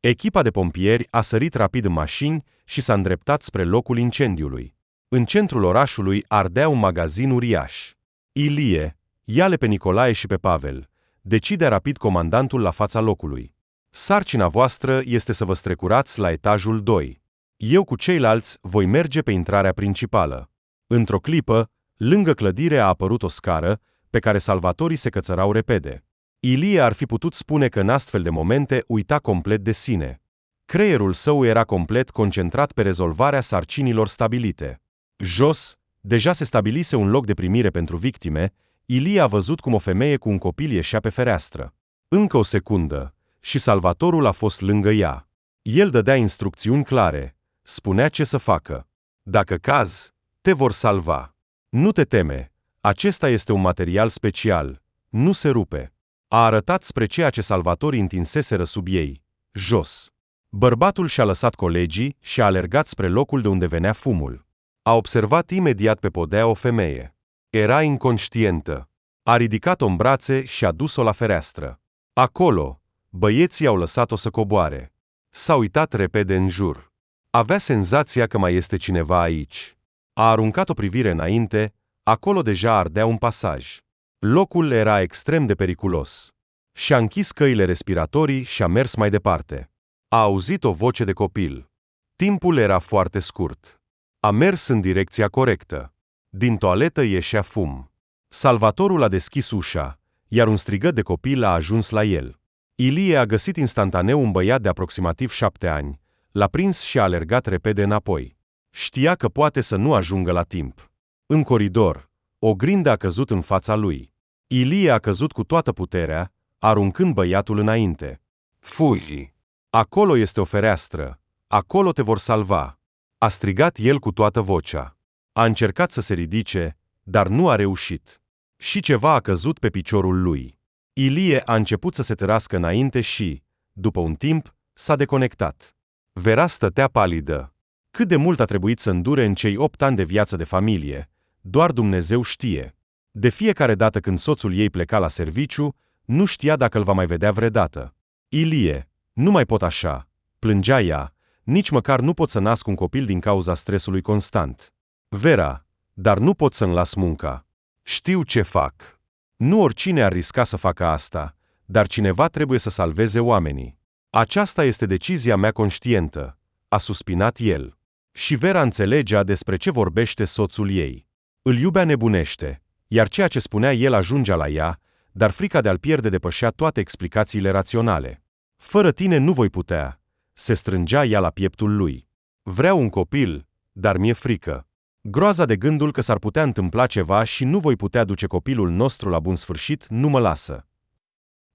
Echipa de pompieri a sărit rapid în mașini și s-a îndreptat spre locul incendiului. În centrul orașului ardea un magazin uriaș. Ilie, ia-le pe Nicolae și pe Pavel, decide rapid comandantul la fața locului. Sarcina voastră este să vă strecurați la etajul 2. Eu cu ceilalți voi merge pe intrarea principală. Într-o clipă, lângă clădire a apărut o scară, pe care salvatorii se cățărau repede. Ilie ar fi putut spune că în astfel de momente uita complet de sine. Creierul său era complet concentrat pe rezolvarea sarcinilor stabilite. Jos, deja se stabilise un loc de primire pentru victime, Ilie a văzut cum o femeie cu un copil ieșea pe fereastră. Încă o secundă, și salvatorul a fost lângă ea. El dădea instrucțiuni clare, spunea ce să facă. Dacă cazi, te vor salva. Nu te teme, acesta este un material special, nu se rupe. A arătat spre ceea ce salvatorii întinseseră sub ei, jos. Bărbatul și-a lăsat colegii și a alergat spre locul de unde venea fumul. A observat imediat pe podea o femeie. Era inconștientă. A ridicat-o în brațe și a dus-o la fereastră. Acolo, băieții au lăsat-o să coboare. S-a uitat repede în jur. Avea senzația că mai este cineva aici. A aruncat o privire înainte, acolo deja ardea un pasaj. Locul era extrem de periculos. Și-a închis căile respiratorii și a mers mai departe. A auzit o voce de copil. Timpul era foarte scurt. A mers în direcția corectă. Din toaletă ieșea fum. Salvatorul a deschis ușa, iar un strigăt de copil a ajuns la el. Ilie a găsit instantaneu un băiat de aproximativ 7 ani, l-a prins și a alergat repede înapoi. Știa că poate să nu ajungă la timp. În coridor, o grindă a căzut în fața lui. Ilie a căzut cu toată puterea, aruncând băiatul înainte. Fugi! Acolo este o fereastră, acolo te vor salva. A strigat el cu toată vocea. A încercat să se ridice, dar nu a reușit. Și ceva a căzut pe piciorul lui. Ilie a început să se tărască înainte și, după un timp, s-a deconectat. Vera stătea palidă. Cât de mult a trebuit să îndure în cei 8 ani de viață de familie, doar Dumnezeu știe. De fiecare dată când soțul ei pleca la serviciu, nu știa dacă îl va mai vedea vreodată. Ilie, nu mai pot așa, plângea ea, nici măcar nu pot să nasc un copil din cauza stresului constant. Vera, dar nu pot să-mi las munca. Știu ce fac. Nu oricine ar risca să facă asta, dar cineva trebuie să salveze oamenii. Aceasta este decizia mea conștientă, a suspinat el. Și Vera înțelegea despre ce vorbește soțul ei. Îl iubea nebunește, iar ceea ce spunea el ajungea la ea, dar frica de a-l pierde depășea toate explicațiile raționale. Fără tine nu voi putea, se strângea ea la pieptul lui. Vreau un copil, dar mi-e frică. Groaza de gândul că s-ar putea întâmpla ceva și nu voi putea duce copilul nostru la bun sfârșit nu mă lasă.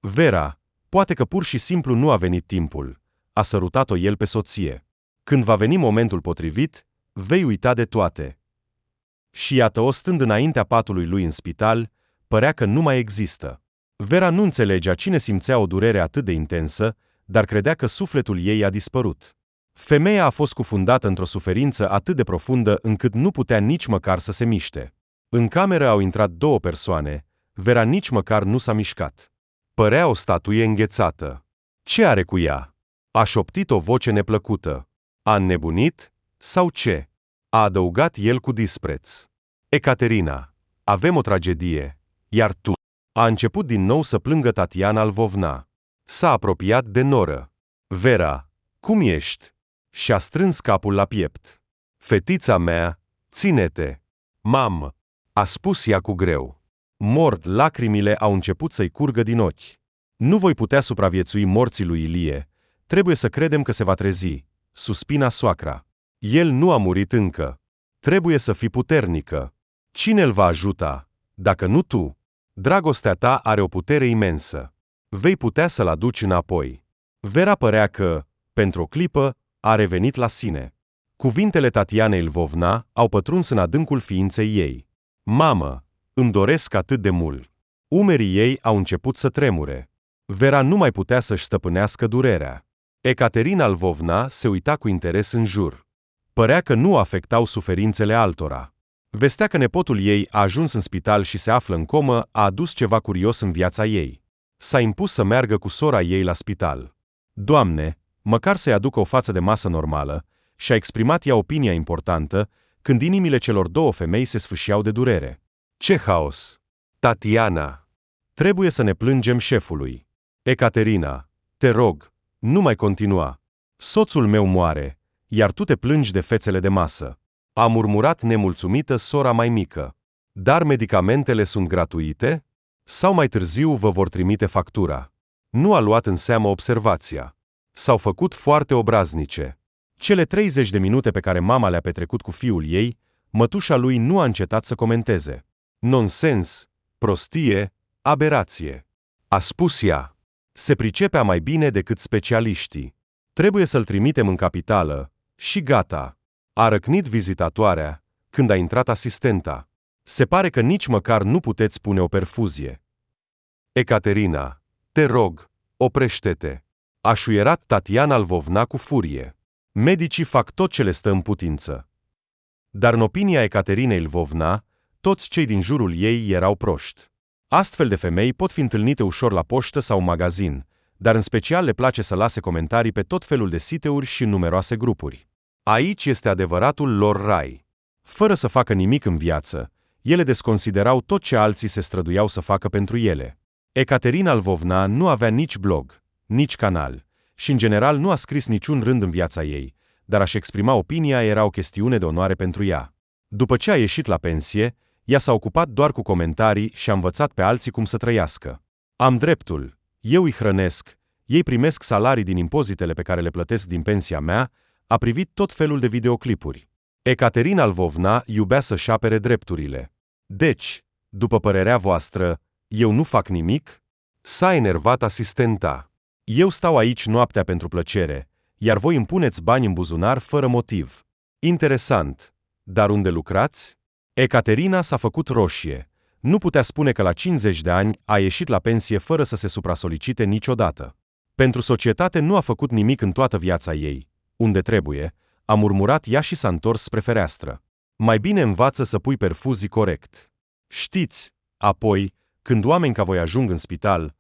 Vera, poate că pur și simplu nu a venit timpul, a sărutat-o el pe soție. Când va veni momentul potrivit, vei uita de toate. Și iată-o stând înaintea patului lui în spital, părea că nu mai există. Vera nu înțelegea cine simțea o durere atât de intensă, dar credea că sufletul ei a dispărut. Femeia a fost cufundată într-o suferință atât de profundă încât nu putea nici măcar să se miște. În cameră au intrat 2 persoane, Vera nici măcar nu s-a mișcat. Părea o statuie înghețată. Ce are cu ea? A șoptit o voce neplăcută. A înnebunit? Sau ce? A adăugat el cu dispreț. Ecaterina, avem o tragedie, iar tu... A început din nou să plângă Tatiana Lvovna. S-a apropiat de noră. Vera, cum ești? Și-a strâns capul la piept. Fetița mea, ține-te. Mamă, a spus ea cu greu. Mort, lacrimile au început să-i curgă din ochi. Nu voi putea supraviețui morții lui Ilie. Trebuie să credem că se va trezi, suspina soacra. El nu a murit încă. Trebuie să fii puternică. Cine îl va ajuta, dacă nu tu? Dragostea ta are o putere imensă. Vei putea să-l aduci înapoi. Vera părea că, pentru o clipă, a revenit la sine. Cuvintele Tatianei Lvovna au pătruns în adâncul ființei ei. Mamă, îmi doresc atât de mult. Umerii ei au început să tremure. Vera nu mai putea să-și stăpânească durerea. Ecaterina Lvovna se uita cu interes în jur. Părea că nu afectau suferințele altora. Vestea că nepotul ei a ajuns în spital și se află în comă a adus ceva curios în viața ei. S-a impus să meargă cu sora ei la spital. Doamne, măcar să-i aducă o față de masă normală, și-a exprimat ea opinia importantă, când inimile celor două femei se sfâșiau de durere. Ce haos! Tatiana! Trebuie să ne plângem șefului. Ecaterina, te rog, nu mai continua. Soțul meu moare, iar tu te plângi de fețele de masă. A murmurat nemulțumită sora mai mică. Dar medicamentele sunt gratuite? Sau mai târziu vă vor trimite factura? Nu a luat în seamă observația. S-au făcut foarte obraznice. Cele 30 de minute pe care mama le-a petrecut cu fiul ei, mătușa lui nu a încetat să comenteze. Nonsens, prostie, aberație. A spus ea. Se pricepea mai bine decât specialiștii. Trebuie să-l trimitem în capitală. Și gata. A răcnit vizitatoarea, când a intrat asistenta. Se pare că nici măcar nu puteți pune o perfuzie. Ecaterina, te rog, oprește-te. A șuierat Tatiana Lvovna cu furie. Medicii fac tot ce le stă în putință. Dar în opinia Ecaterinei Lvovna, toți cei din jurul ei erau proști. Astfel de femei pot fi întâlnite ușor la poștă sau magazin, dar în special le place să lase comentarii pe tot felul de site-uri și în numeroase grupuri. Aici este adevăratul lor rai. Fără să facă nimic în viață, ele desconsiderau tot ce alții se străduiau să facă pentru ele. Ecaterina Lvovna nu avea nici blog, nici canal și în general nu a scris niciun rând în viața ei, dar a-și exprima opinia era o chestiune de onoare pentru ea. După ce a ieșit la pensie, ea s-a ocupat doar cu comentarii și a învățat pe alții cum să trăiască. Am dreptul, eu îi hrănesc, ei primesc salarii din impozitele pe care le plătesc din pensia mea, a privit tot felul de videoclipuri. Ecaterina Lvovna iubea să-și apere drepturile. Deci, după părerea voastră, eu nu fac nimic? S-a enervat asistenta. Eu stau aici noaptea pentru plăcere, iar voi îmi puneți bani în buzunar fără motiv. Interesant. Dar unde lucrați? Ecaterina s-a făcut roșie. Nu putea spune că la 50 de ani a ieșit la pensie fără să se suprasolicite niciodată. Pentru societate nu a făcut nimic în toată viața ei. Unde trebuie, a murmurat ea și s-a întors spre fereastră. Mai bine învață să pui perfuzii corect. Știți, apoi, când oameni ca voi ajung în spital,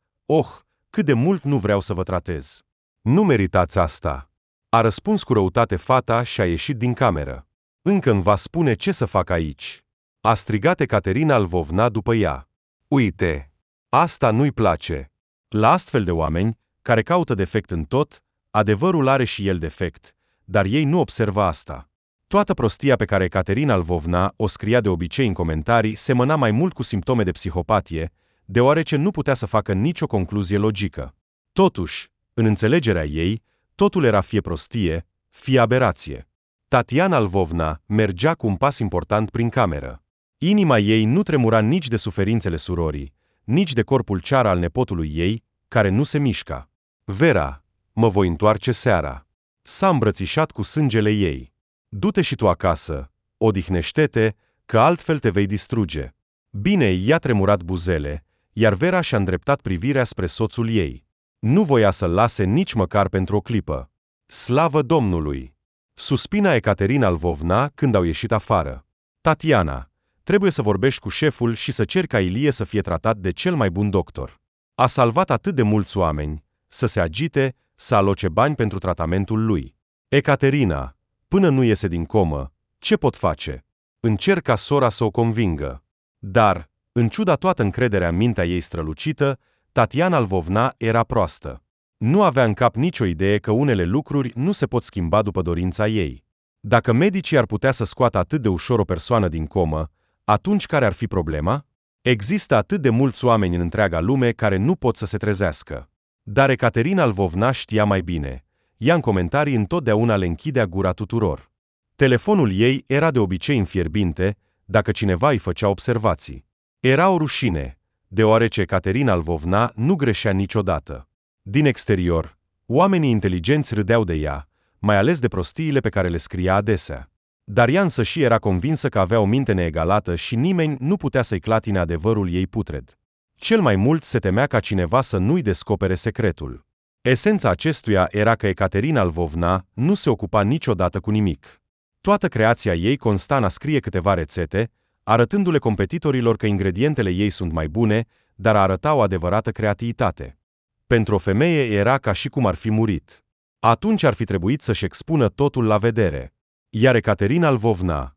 cât de mult nu vreau să vă tratez. Nu meritați asta. A răspuns cu răutate fata și a ieșit din cameră. Încă îmi va spune ce să fac aici. A strigat Ecaterina Lvovna după ea. Uite, asta nu-i place. La astfel de oameni, care caută defect în tot, adevărul are și el defect, dar ei nu observă asta. Toată prostia pe care Ecaterina Lvovna o scria de obicei în comentarii semăna mai mult cu simptome de psihopatie, deoarece nu putea să facă nicio concluzie logică. Totuși, în înțelegerea ei, totul era fie prostie, fie aberație. Tatiana Lvovna mergea cu un pas important prin cameră. Inima ei nu tremura nici de suferințele surorii, nici de corpul cear al nepotului ei, care nu se mișca. Vera, mă voi întoarce seara. S-a îmbrățișat cu sângele ei. Du-te și tu acasă, odihnește-te, că altfel te vei distruge. Bine, i-a tremurat buzele, iar Vera și-a îndreptat privirea spre soțul ei. Nu voia să-l lase nici măcar pentru o clipă. Slavă Domnului! Suspina Ecaterina Lvovna când au ieșit afară. Tatiana, trebuie să vorbești cu șeful și să ceri ca Ilie să fie tratat de cel mai bun doctor. A salvat atât de mulți oameni, să se agite, să aloce bani pentru tratamentul lui. Ecaterina, până nu iese din comă, ce pot face? Încerc ca sora să o convingă. Dar, în ciuda toată încrederea în mintea ei strălucită, Tatiana Lvovna era proastă. Nu avea în cap nicio idee că unele lucruri nu se pot schimba după dorința ei. Dacă medicii ar putea să scoată atât de ușor o persoană din comă, atunci care ar fi problema? Există atât de mulți oameni în întreaga lume care nu pot să se trezească. Dar Ecaterina Lvovna știa mai bine. Ea în comentarii întotdeauna le închidea gura tuturor. Telefonul ei era de obicei înfierbinte, dacă cineva îi făcea observații. Era o rușine, deoarece Ecaterina Lvovna nu greșea niciodată. Din exterior, oamenii inteligenți râdeau de ea, mai ales de prostiile pe care le scria adesea. Dar ea însăși era convinsă că avea o minte neegalată și nimeni nu putea să-i clatine adevărul ei putred. Cel mai mult se temea ca cineva să nu-i descopere secretul. Esența acestuia era că Ecaterina Lvovna nu se ocupa niciodată cu nimic. Toată creația ei consta în a scrie câteva rețete, arătându-le competitorilor că ingredientele ei sunt mai bune, dar arăta o adevărată creativitate. Pentru o femeie era ca și cum ar fi murit. Atunci ar fi trebuit să-și expună totul la vedere. Iar Ecaterina Lvovna,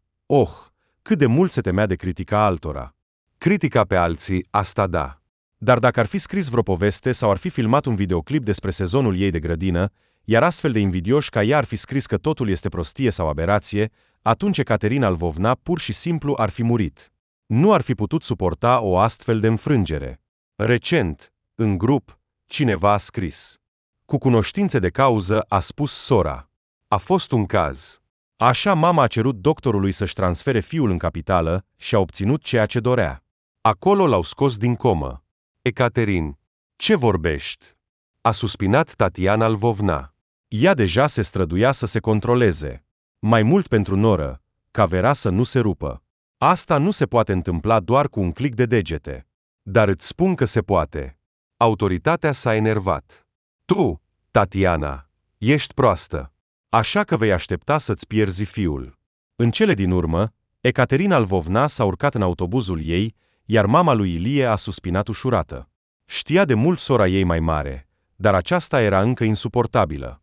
cât de mult se temea de critica altora. Critica pe alții, asta da. Dar dacă ar fi scris vreo poveste sau ar fi filmat un videoclip despre sezonul ei de grădină, iar astfel de invidioși ca ea ar fi scris că totul este prostie sau aberație, atunci Ecaterina Lvovna pur și simplu ar fi murit. Nu ar fi putut suporta o astfel de înfrângere. Recent, în grup, cineva a scris: cu cunoștințe de cauză, a spus sora. A fost un caz. Așa mama a cerut doctorului să-și transfere fiul în capitală și a obținut ceea ce dorea. Acolo l-au scos din comă. Ecaterin, ce vorbești? A suspinat Tatiana Lvovna. Ea deja se străduia să se controleze. Mai mult pentru noră, ca vera să nu se rupă. Asta nu se poate întâmpla doar cu un click de degete. Dar îți spun că se poate. Autoritatea s-a enervat. Tu, Tatiana, ești proastă. Așa că vei aștepta să-ți pierzi fiul. În cele din urmă, Ecaterina Lvovna s-a urcat în autobuzul ei, iar mama lui Ilie a suspinat ușurată. Știa de mult sora ei mai mare, dar aceasta era încă insuportabilă.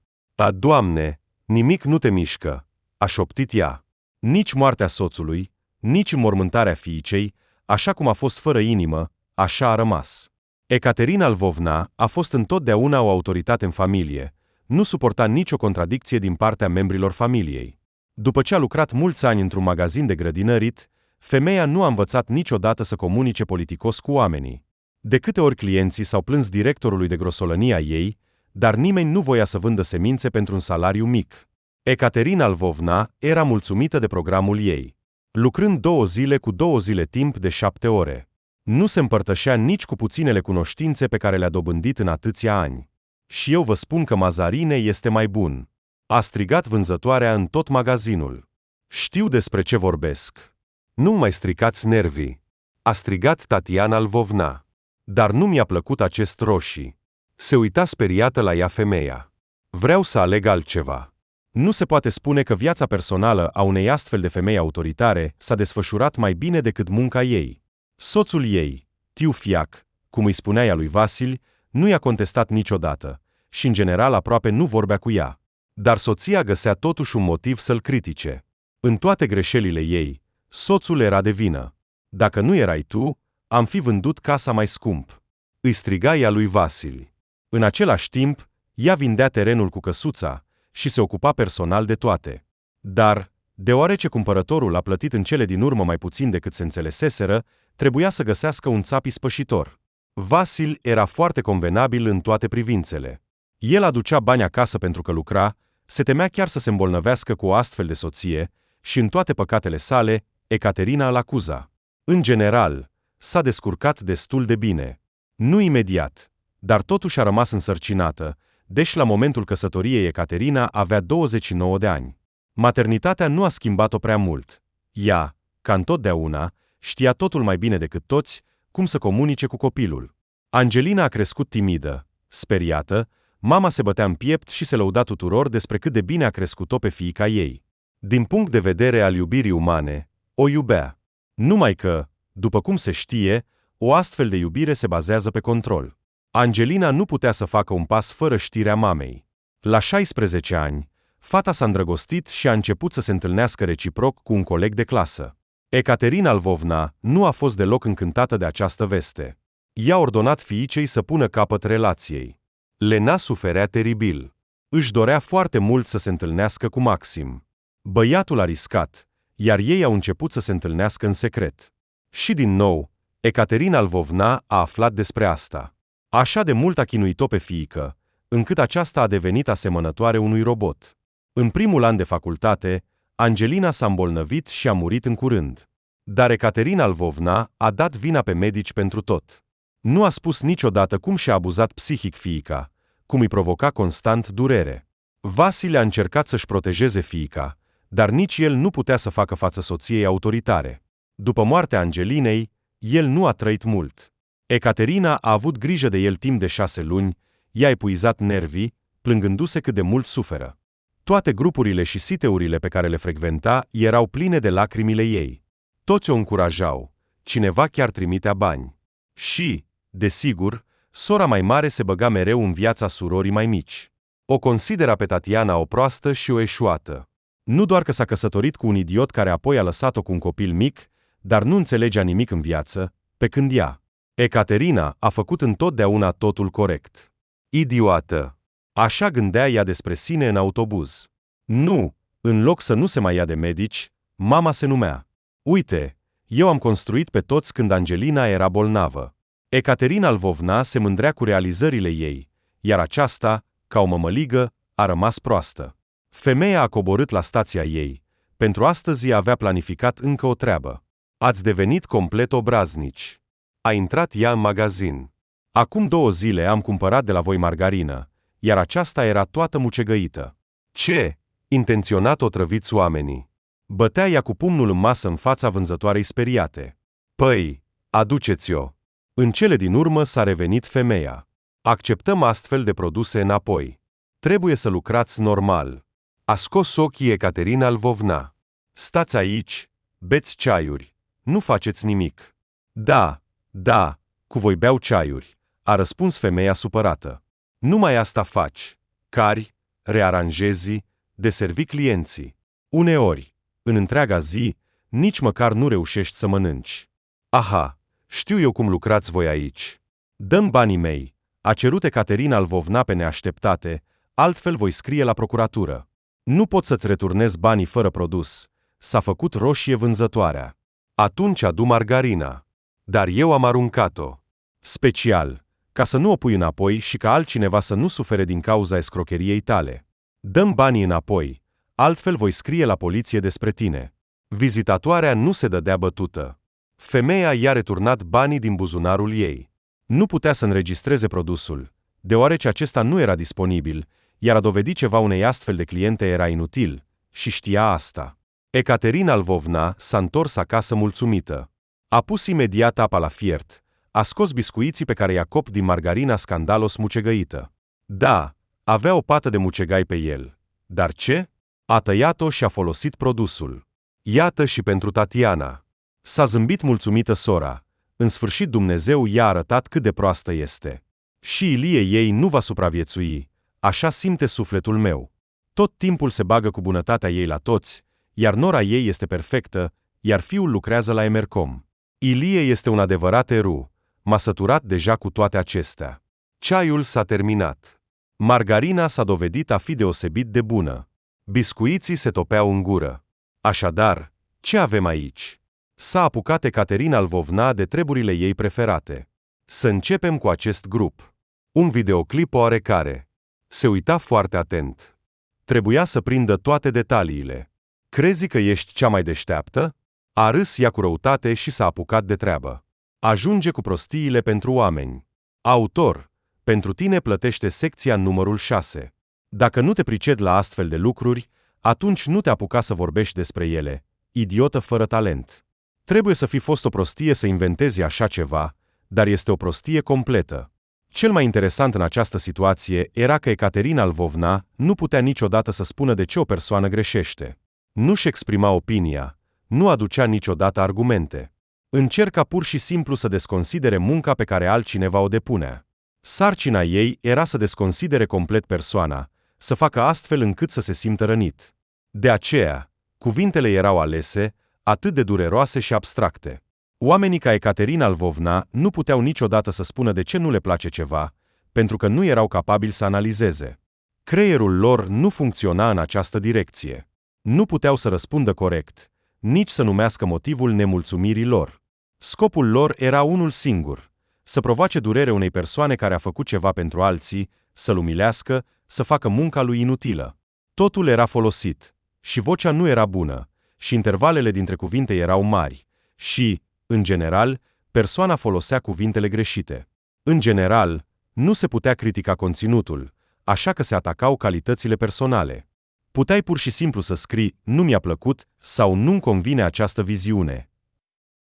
Doamne, nimic nu te mișcă, a șoptit ea. Nici moartea soțului, nici înmormântarea fiicei, așa cum a fost fără inimă, așa a rămas. Ecaterina Lvovna a fost întotdeauna o autoritate în familie, nu suporta nicio contradicție din partea membrilor familiei. După ce a lucrat mulți ani într-un magazin de grădinărit, femeia nu a învățat niciodată să comunice politicos cu oamenii. De câte ori clienții s-au plâns directorului de grosolănia ei, dar nimeni nu voia să vândă semințe pentru un salariu mic. Ecaterina Lvovna era mulțumită de programul ei. Lucrând 2 zile cu 2 zile timp de 7 ore. Nu se împărtășea nici cu puținele cunoștințe pe care le-a dobândit în atâția ani. Și eu vă spun că Mazarine este mai bun. A strigat vânzătoarea în tot magazinul. Știu despre ce vorbesc. Nu mai stricați nervii. A strigat Tatiana Lvovna. Dar nu mi-a plăcut acest roșii. Se uita speriată la ea femeia. Vreau să aleg altceva. Nu se poate spune că viața personală a unei astfel de femei autoritare s-a desfășurat mai bine decât munca ei. Soțul ei, Tiu Fiac, cum îi spunea ea lui Vasil, nu i-a contestat niciodată și în general aproape nu vorbea cu ea. Dar soția găsea totuși un motiv să-l critice. În toate greșelile ei, soțul era de vină. Dacă nu erai tu, am fi vândut casa mai scump. Îi striga ea lui Vasil. În același timp, ea vindea terenul cu căsuța și se ocupa personal de toate. Dar, deoarece cumpărătorul a plătit în cele din urmă mai puțin decât se înțeleseseră, trebuia să găsească un țap ispășitor. Vasil era foarte convenabil în toate privințele. El aducea bani acasă pentru că lucra, se temea chiar să se îmbolnăvească cu o astfel de soție și în toate păcatele sale, Ecaterina îl acuza. În general, s-a descurcat destul de bine. Nu imediat, dar totuși a rămas însărcinată, deși la momentul căsătoriei Ecaterina avea 29 de ani. Maternitatea nu a schimbat-o prea mult. Ea, ca întotdeauna, știa totul mai bine decât toți, cum să comunice cu copilul. Angelina a crescut timidă, speriată, mama se bătea în piept și se lăuda tuturor despre cât de bine a crescut-o pe fiica ei. Din punct de vedere al iubirii umane, o iubea. Numai că, după cum se știe, o astfel de iubire se bazează pe control. Angelina nu putea să facă un pas fără știrea mamei. La 16 ani, fata s-a îndrăgostit și a început să se întâlnească reciproc cu un coleg de clasă. Ecaterina Lvovna nu a fost deloc încântată de această veste. I-a ordonat fiicei să pună capăt relației. Lena suferea teribil. Își dorea foarte mult să se întâlnească cu Maxim. Băiatul a riscat, iar ei au început să se întâlnească în secret. Și din nou, Ecaterina Lvovna a aflat despre asta. Așa de mult a chinuit-o pe fiică, încât aceasta a devenit asemănătoare unui robot. În primul an de facultate, Angelina s-a îmbolnăvit și a murit în curând. Dar Ecaterina Lvovna a dat vina pe medici pentru tot. Nu a spus niciodată cum și-a abuzat psihic fiica, cum îi provoca constant durere. Vasile a încercat să-și protejeze fiica, dar nici el nu putea să facă față soției autoritare. După moartea Angelinei, el nu a trăit mult. Ecaterina a avut grijă de el timp de 6 luni, i-a epuizat nervii, plângându-se cât de mult suferă. Toate grupurile și siteurile pe care le frecventa erau pline de lacrimile ei. Toți o încurajau, cineva chiar trimitea bani. Și, desigur, sora mai mare se băga mereu în viața surorii mai mici. O considera pe Tatiana o proastă și o eșuată. Nu doar că s-a căsătorit cu un idiot care apoi a lăsat-o cu un copil mic, dar nu înțelegea nimic în viață, pe când ea, Ecaterina, a făcut întotdeauna totul corect. Idiotă! Așa gândea ea despre sine în autobuz. Nu, în loc să nu se mai ia de medici, mama se numea. Uite, eu am construit pe toți când Angelina era bolnavă. Ecaterina Lvovna se mândrea cu realizările ei, iar aceasta, ca o mămăligă, a rămas proastă. Femeia a coborât la stația ei. Pentru astăzi avea planificat încă o treabă. Ați devenit complet obraznici. A intrat ea în magazin. Acum 2 zile am cumpărat de la voi margarină, iar aceasta era toată mucegăită. Ce? Intenționat otrăviți oamenii. Bătea ea cu pumnul în masă în fața vânzătoarei speriate. Păi, aduceți-o. În cele din urmă s-a revenit femeia. Acceptăm astfel de produse înapoi. Trebuie să lucrați normal. A scos ochii Ecaterina Lvovna. Stați aici, beți ceaiuri, nu faceți nimic. Da, cu voi beau ceaiuri, a răspuns femeia supărată. Numai asta faci. Cari, rearanjezi, deservi clienții. Uneori, în întreaga zi, nici măcar nu reușești să mănânci. Aha, știu eu cum lucrați voi aici. Dăm banii mei, a cerut Ecaterina Lvovna pe neașteptate, altfel voi scrie la procuratură. Nu pot să-ți returnez banii fără produs. S-a făcut roșie vânzătoarea. Atunci adu margarina. Dar eu am aruncat-o. Special, ca să nu o pui înapoi și ca altcineva să nu sufere din cauza escrocheriei tale. Dăm banii înapoi, altfel voi scrie la poliție despre tine. Vizitatoarea nu se dădea bătută. Femeia i-a returnat banii din buzunarul ei. Nu putea să înregistreze produsul, deoarece acesta nu era disponibil, iar a dovedi ceva unei astfel de cliente era inutil, și știa asta. Ecaterina Lvovna s-a întors acasă mulțumită. A pus imediat apa la fiert, a scos biscuiții pe care i-a copt din margarina scandalos mucegăită. Da, avea o pată de mucegai pe el. Dar ce? A tăiat-o și a folosit produsul. Iată și pentru Tatiana. S-a zâmbit mulțumită sora. În sfârșit Dumnezeu i-a arătat cât de proastă este. Și Ilie ei nu va supraviețui, așa simte sufletul meu. Tot timpul se bagă cu bunătatea ei la toți, iar nora ei este perfectă, iar fiul lucrează la Emercom. Ilie este un adevărat erou, m-a săturat deja cu toate acestea. Ceaiul s-a terminat. Margarina s-a dovedit a fi deosebit de bună. Biscuiții se topeau în gură. Așadar, ce avem aici? S-a apucat Ecaterina Lvovna de treburile ei preferate. Să începem cu acest grup. Un videoclip oarecare. Se uita foarte atent. Trebuia să prindă toate detaliile. Crezi că ești cea mai deșteaptă? A râs ea cu răutate și s-a apucat de treabă. Ajunge cu prostiile pentru oameni. Autor, pentru tine plătește secția numărul 6. Dacă nu te priced la astfel de lucruri, atunci nu te apuca să vorbești despre ele, idiotă fără talent. Trebuie să fi fost o prostie să inventezi așa ceva, dar este o prostie completă. Cel mai interesant în această situație era că Ecaterina Lvovna nu putea niciodată să spună de ce o persoană greșește. Nu-și exprima opinia, nu aducea niciodată argumente. Încerca pur și simplu să desconsidere munca pe care altcineva o depunea. Sarcina ei era să desconsidere complet persoana, să facă astfel încât să se simtă rănit. De aceea, cuvintele erau alese, atât de dureroase și abstracte. Oamenii ca Ecaterina Lvovna nu puteau niciodată să spună de ce nu le place ceva, pentru că nu erau capabili să analizeze. Creierul lor nu funcționa în această direcție. Nu puteau să răspundă corect, nici să numească motivul nemulțumirii lor. Scopul lor era unul singur: să provoace durere unei persoane care a făcut ceva pentru alții, să-l umilească, să facă munca lui inutilă. Totul era folosit, și vocea nu era bună, și intervalele dintre cuvinte erau mari, și, în general, persoana folosea cuvintele greșite. În general, nu se putea critica conținutul, așa că se atacau calitățile personale. Puteai pur și simplu să scrii, nu mi-a plăcut, sau nu-mi convine această viziune.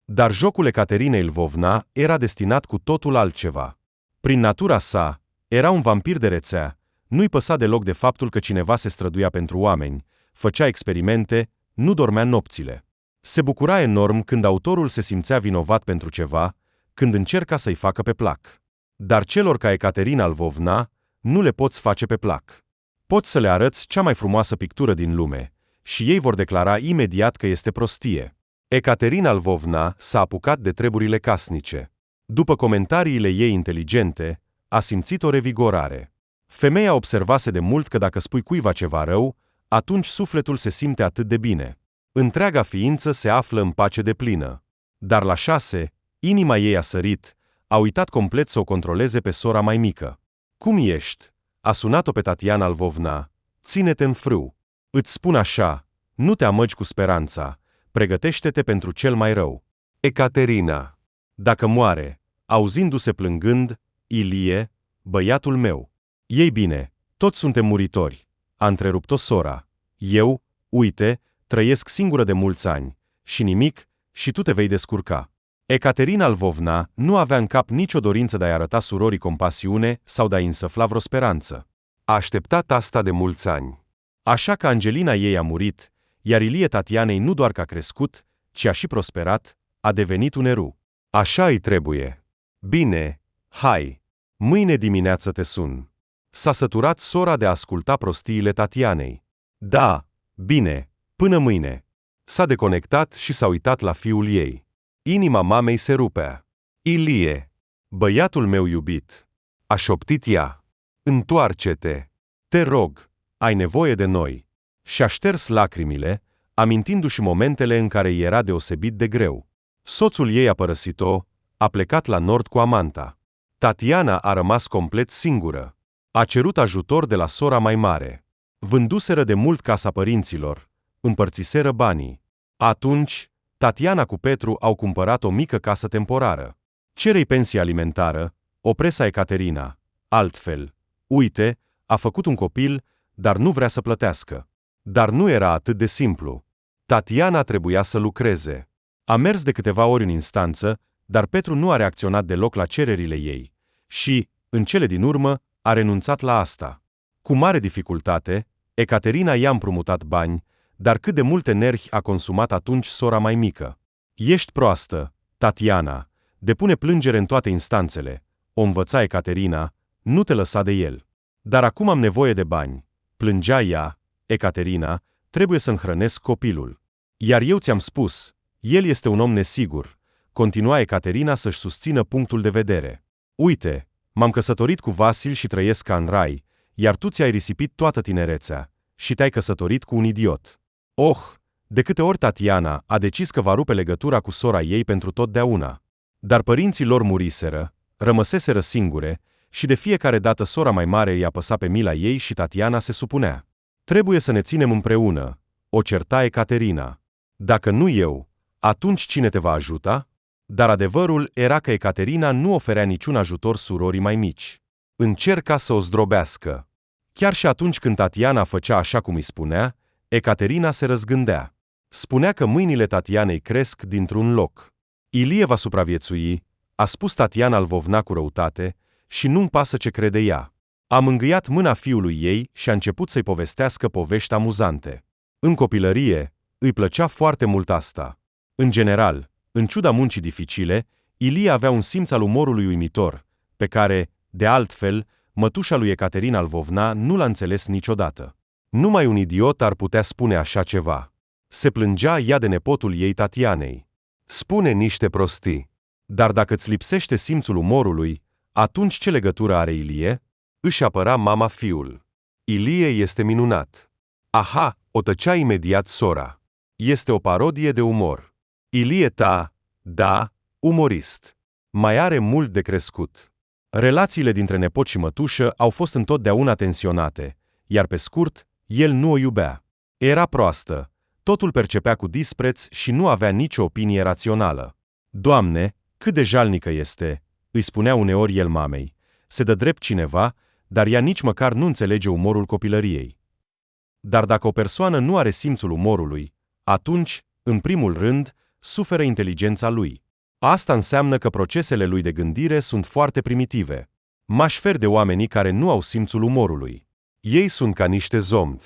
Dar jocul Ecaterinei Lvovna era destinat cu totul altceva. Prin natura sa, era un vampir de rețea, nu-i păsa deloc de faptul că cineva se străduia pentru oameni, făcea experimente, nu dormea nopțile. Se bucura enorm când autorul se simțea vinovat pentru ceva, când încerca să-i facă pe plac. Dar celor ca Ecaterina Lvovna nu le poți face pe plac. Poți să le arăți cea mai frumoasă pictură din lume și ei vor declara imediat că este prostie. Ecaterina Lvovna s-a apucat de treburile casnice. După comentariile ei inteligente, a simțit o revigorare. Femeia observase de mult că dacă spui cuiva ceva rău, atunci sufletul se simte atât de bine. Întreaga ființă se află în pace deplină. Dar la 6, inima ei a sărit, a uitat complet să o controleze pe sora mai mică. Cum ești? A sunat-o pe Tatiana Lvovna. Ține-te în frâu. Îți spun așa, nu te amăgi cu speranța, pregătește-te pentru cel mai rău. Ecaterina. Dacă moare, auzindu-se plângând, Ilie, băiatul meu. Ei bine, toți suntem muritori, a întrerupt-o sora. Eu, uite, trăiesc singură de mulți ani, și nimic, și tu te vei descurca. Ecaterina Lvovna nu avea în cap nicio dorință de a-i arăta surorii compasiune sau de a-i însăfla vreo speranță. A așteptat asta de mulți ani. Așa că Angelina ei a murit, iar Ilie Tatianei nu doar că a crescut, ci a și prosperat, a devenit un erou. Așa îi trebuie. Bine, hai, mâine dimineață te sun. S-a săturat sora de a asculta prostiile Tatianei. Da, bine, până mâine. S-a deconectat și s-a uitat la fiul ei. Inima mamei se rupea. Ilie, băiatul meu iubit, a șoptit ea. Întoarce-te. Te rog, ai nevoie de noi. Și-a șters lacrimile, amintindu-și momentele în care îi era deosebit de greu. Soțul ei a părăsit-o, a plecat la nord cu amanta. Tatiana a rămas complet singură. A cerut ajutor de la sora mai mare. Vânduseră de mult casa părinților, împărțiseră banii. Atunci, Tatiana cu Petru au cumpărat o mică casă temporară. Cere-i pensie alimentară, o presa Ecaterina. Altfel, uite, a făcut un copil, dar nu vrea să plătească. Dar nu era atât de simplu. Tatiana trebuia să lucreze. A mers de câteva ori în instanță, dar Petru nu a reacționat deloc la cererile ei. Și, în cele din urmă, a renunțat la asta. Cu mare dificultate, Ecaterina i-a împrumutat bani, dar cât de multe nervi a consumat atunci sora mai mică. Ești proastă, Tatiana, depune plângere în toate instanțele, o învăța Ecaterina, nu te lăsa de el. Dar acum am nevoie de bani, plângea ea, Ecaterina, trebuie să-mi hrănesc copilul. Iar eu ți-am spus, el este un om nesigur, continua Ecaterina să-și susțină punctul de vedere. Uite, m-am căsătorit cu Vasil și trăiesc ca în rai, iar tu ți-ai risipit toată tinerețea și te-ai căsătorit cu un idiot. Oh, de câte ori Tatiana a decis că va rupe legătura cu sora ei pentru totdeauna. Dar părinții lor muriseră, rămăseseră singure, și de fiecare dată sora mai mare îi apăsa pe mila ei și Tatiana se supunea. Trebuie să ne ținem împreună, o certa Ecaterina. Dacă nu eu, atunci cine te va ajuta? Dar adevărul era că Ecaterina nu oferea niciun ajutor surorii mai mici. Încerca să o zdrobească. Chiar și atunci când Tatiana făcea așa cum îi spunea, Ecaterina se răzgândea. Spunea că mâinile Tatianei cresc dintr-un loc. Ilie va supraviețui, a spus Tatiana Lvovna cu răutate, și nu-mi pasă ce crede ea. A mângâiat mâna fiului ei și a început să-i povestească povești amuzante. În copilărie, îi plăcea foarte mult asta. În general, în ciuda muncii dificile, Ilie avea un simț al umorului uimitor, pe care, de altfel, mătușa lui Ecaterina Lvovna nu l-a înțeles niciodată. Numai un idiot ar putea spune așa ceva. Se plângea ea de nepotul ei Tatianei. Spune niște prostii. Dar dacă îți lipsește simțul umorului, atunci ce legătură are Ilie? Își apăra mama fiul. Ilie este minunat. Aha, o tăcea imediat sora. Este o parodie de umor. Ilie da, umorist. Mai are mult de crescut. Relațiile dintre nepot și mătușă au fost întotdeauna tensionate, iar pe scurt, el nu o iubea. Era proastă, totul percepea cu dispreț și nu avea nicio opinie rațională. Doamne, cât de jalnică este, îi spunea uneori el mamei. Se dă drept cineva, dar ea nici măcar nu înțelege umorul copilăriei. Dar dacă o persoană nu are simțul umorului, atunci, în primul rând, suferă inteligența lui. Asta înseamnă că procesele lui de gândire sunt foarte primitive. M-aș fer de oamenii care nu au simțul umorului. Ei sunt ca niște zombi.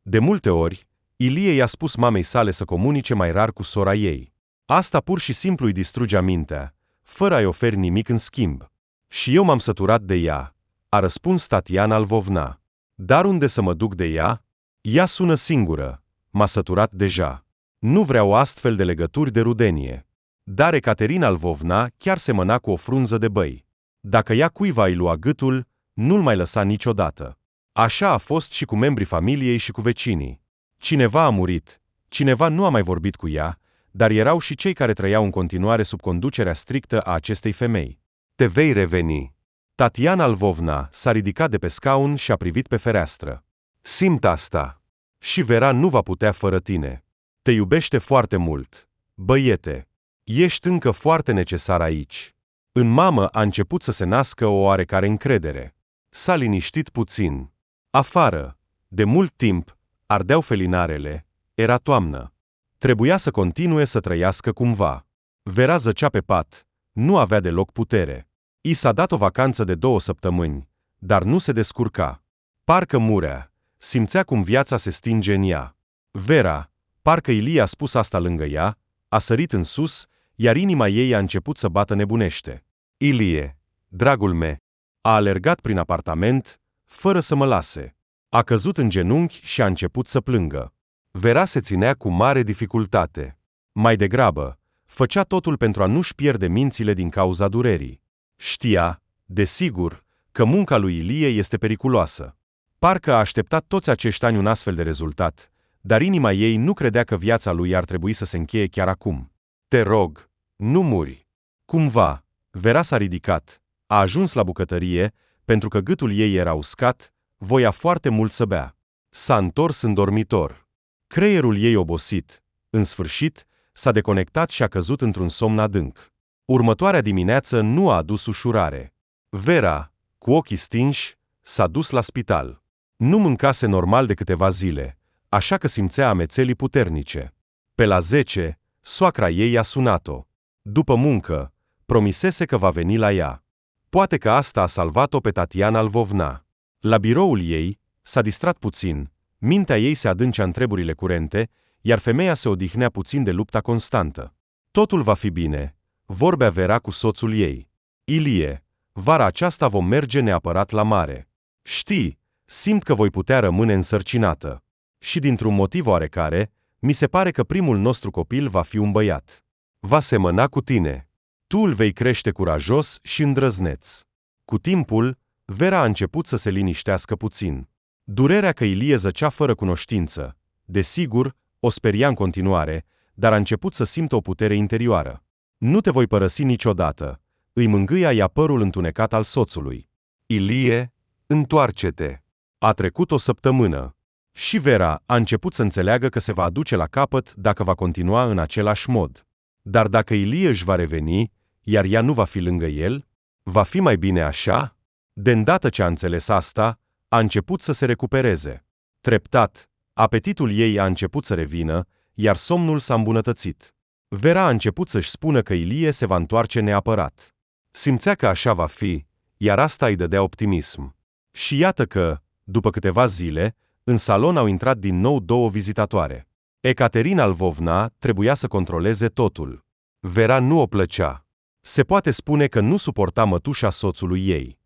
De multe ori, Ilie i-a spus mamei sale să comunice mai rar cu sora ei. Asta pur și simplu îi distruge mintea, fără a-i oferi nimic în schimb. Și eu m-am săturat de ea, a răspuns Tatiana Lvovna. Dar unde să mă duc de ea? Ea sună singură, m-a săturat deja. Nu vreau astfel de legături de rudenie. Dar Ecaterina Lvovna chiar semăna cu o frunză de băi. Dacă ea cuiva îi lua gâtul, nu-l mai lăsa niciodată. Așa a fost și cu membrii familiei și cu vecinii. Cineva a murit, cineva nu a mai vorbit cu ea, dar erau și cei care trăiau în continuare sub conducerea strictă a acestei femei. Te vei reveni. Tatiana Lvovna s-a ridicat de pe scaun și a privit pe fereastră. Simt asta. Și Vera nu va putea fără tine. Te iubește foarte mult. Băiete, ești încă foarte necesar aici. În mamă a început să se nască o oarecare încredere. S-a liniștit puțin. Afară, de mult timp, ardeau felinarele, era toamnă. Trebuia să continue să trăiască cumva. Vera zăcea pe pat, nu avea deloc putere. I s-a dat o vacanță de 2 săptămâni, dar nu se descurca. Parcă murea, simțea cum viața se stinge în ea. Vera, parcă Ilie a spus asta lângă ea, a sărit în sus, iar inima ei a început să bată nebunește. Ilie, dragul meu, a alergat prin apartament, fără să mă lase. A căzut în genunchi și a început să plângă. Vera se ținea cu mare dificultate. Mai degrabă, făcea totul pentru a nu-și pierde mințile din cauza durerii. Știa, desigur, că munca lui Ilie este periculoasă. Parcă a așteptat toți acești ani un astfel de rezultat, dar inima ei nu credea că viața lui ar trebui să se încheie chiar acum. Te rog, nu muri. Cumva, Vera s-a ridicat, a ajuns la bucătărie, pentru că gâtul ei era uscat, voia foarte mult să bea. S-a întors în dormitor. Creierul ei obosit, în sfârșit, s-a deconectat și a căzut într-un somn adânc. Următoarea dimineață nu a adus ușurare. Vera, cu ochii stinși, s-a dus la spital. Nu mâncase normal de câteva zile, așa că simțea amețelii puternice. Pe la 10, soacra ei a sunat-o. După muncă, promisese că va veni la ea. Poate că asta a salvat-o pe Tatiana Lvovna. La biroul ei, s-a distrat puțin, mintea ei se adâncea în treburile curente, iar femeia se odihnea puțin de lupta constantă. Totul va fi bine, vorbea Vera cu soțul ei. Ilie, vara aceasta vom merge neapărat la mare. Știi, simt că voi putea rămâne însărcinată. Și dintr-un motiv oarecare, mi se pare că primul nostru copil va fi un băiat. Va semăna cu tine. Tu îl vei crește curajos și îndrăzneț. Cu timpul, Vera a început să se liniștească puțin. Durerea că Ilie zăcea fără cunoștință, desigur, o speria în continuare, dar a început să simtă o putere interioară. Nu te voi părăsi niciodată, îi mângâia ea părul întunecat al soțului. Ilie, întoarce-te. A trecut o săptămână. Și Vera a început să înțeleagă că se va aduce la capăt dacă va continua în același mod. Dar dacă Ilie își va reveni, iar ea nu va fi lângă el, va fi mai bine așa? De îndată ce a înțeles asta, a început să se recupereze. Treptat, apetitul ei a început să revină, iar somnul s-a îmbunătățit. Vera a început să-și spună că Ilie se va întoarce neapărat. Simțea că așa va fi, iar asta îi dădea optimism. Și iată că, după câteva zile, în salon au intrat din nou 2 vizitatoare. Ecaterina Lvovna trebuia să controleze totul. Vera nu o plăcea. Se poate spune că nu suporta mătușa soțului ei.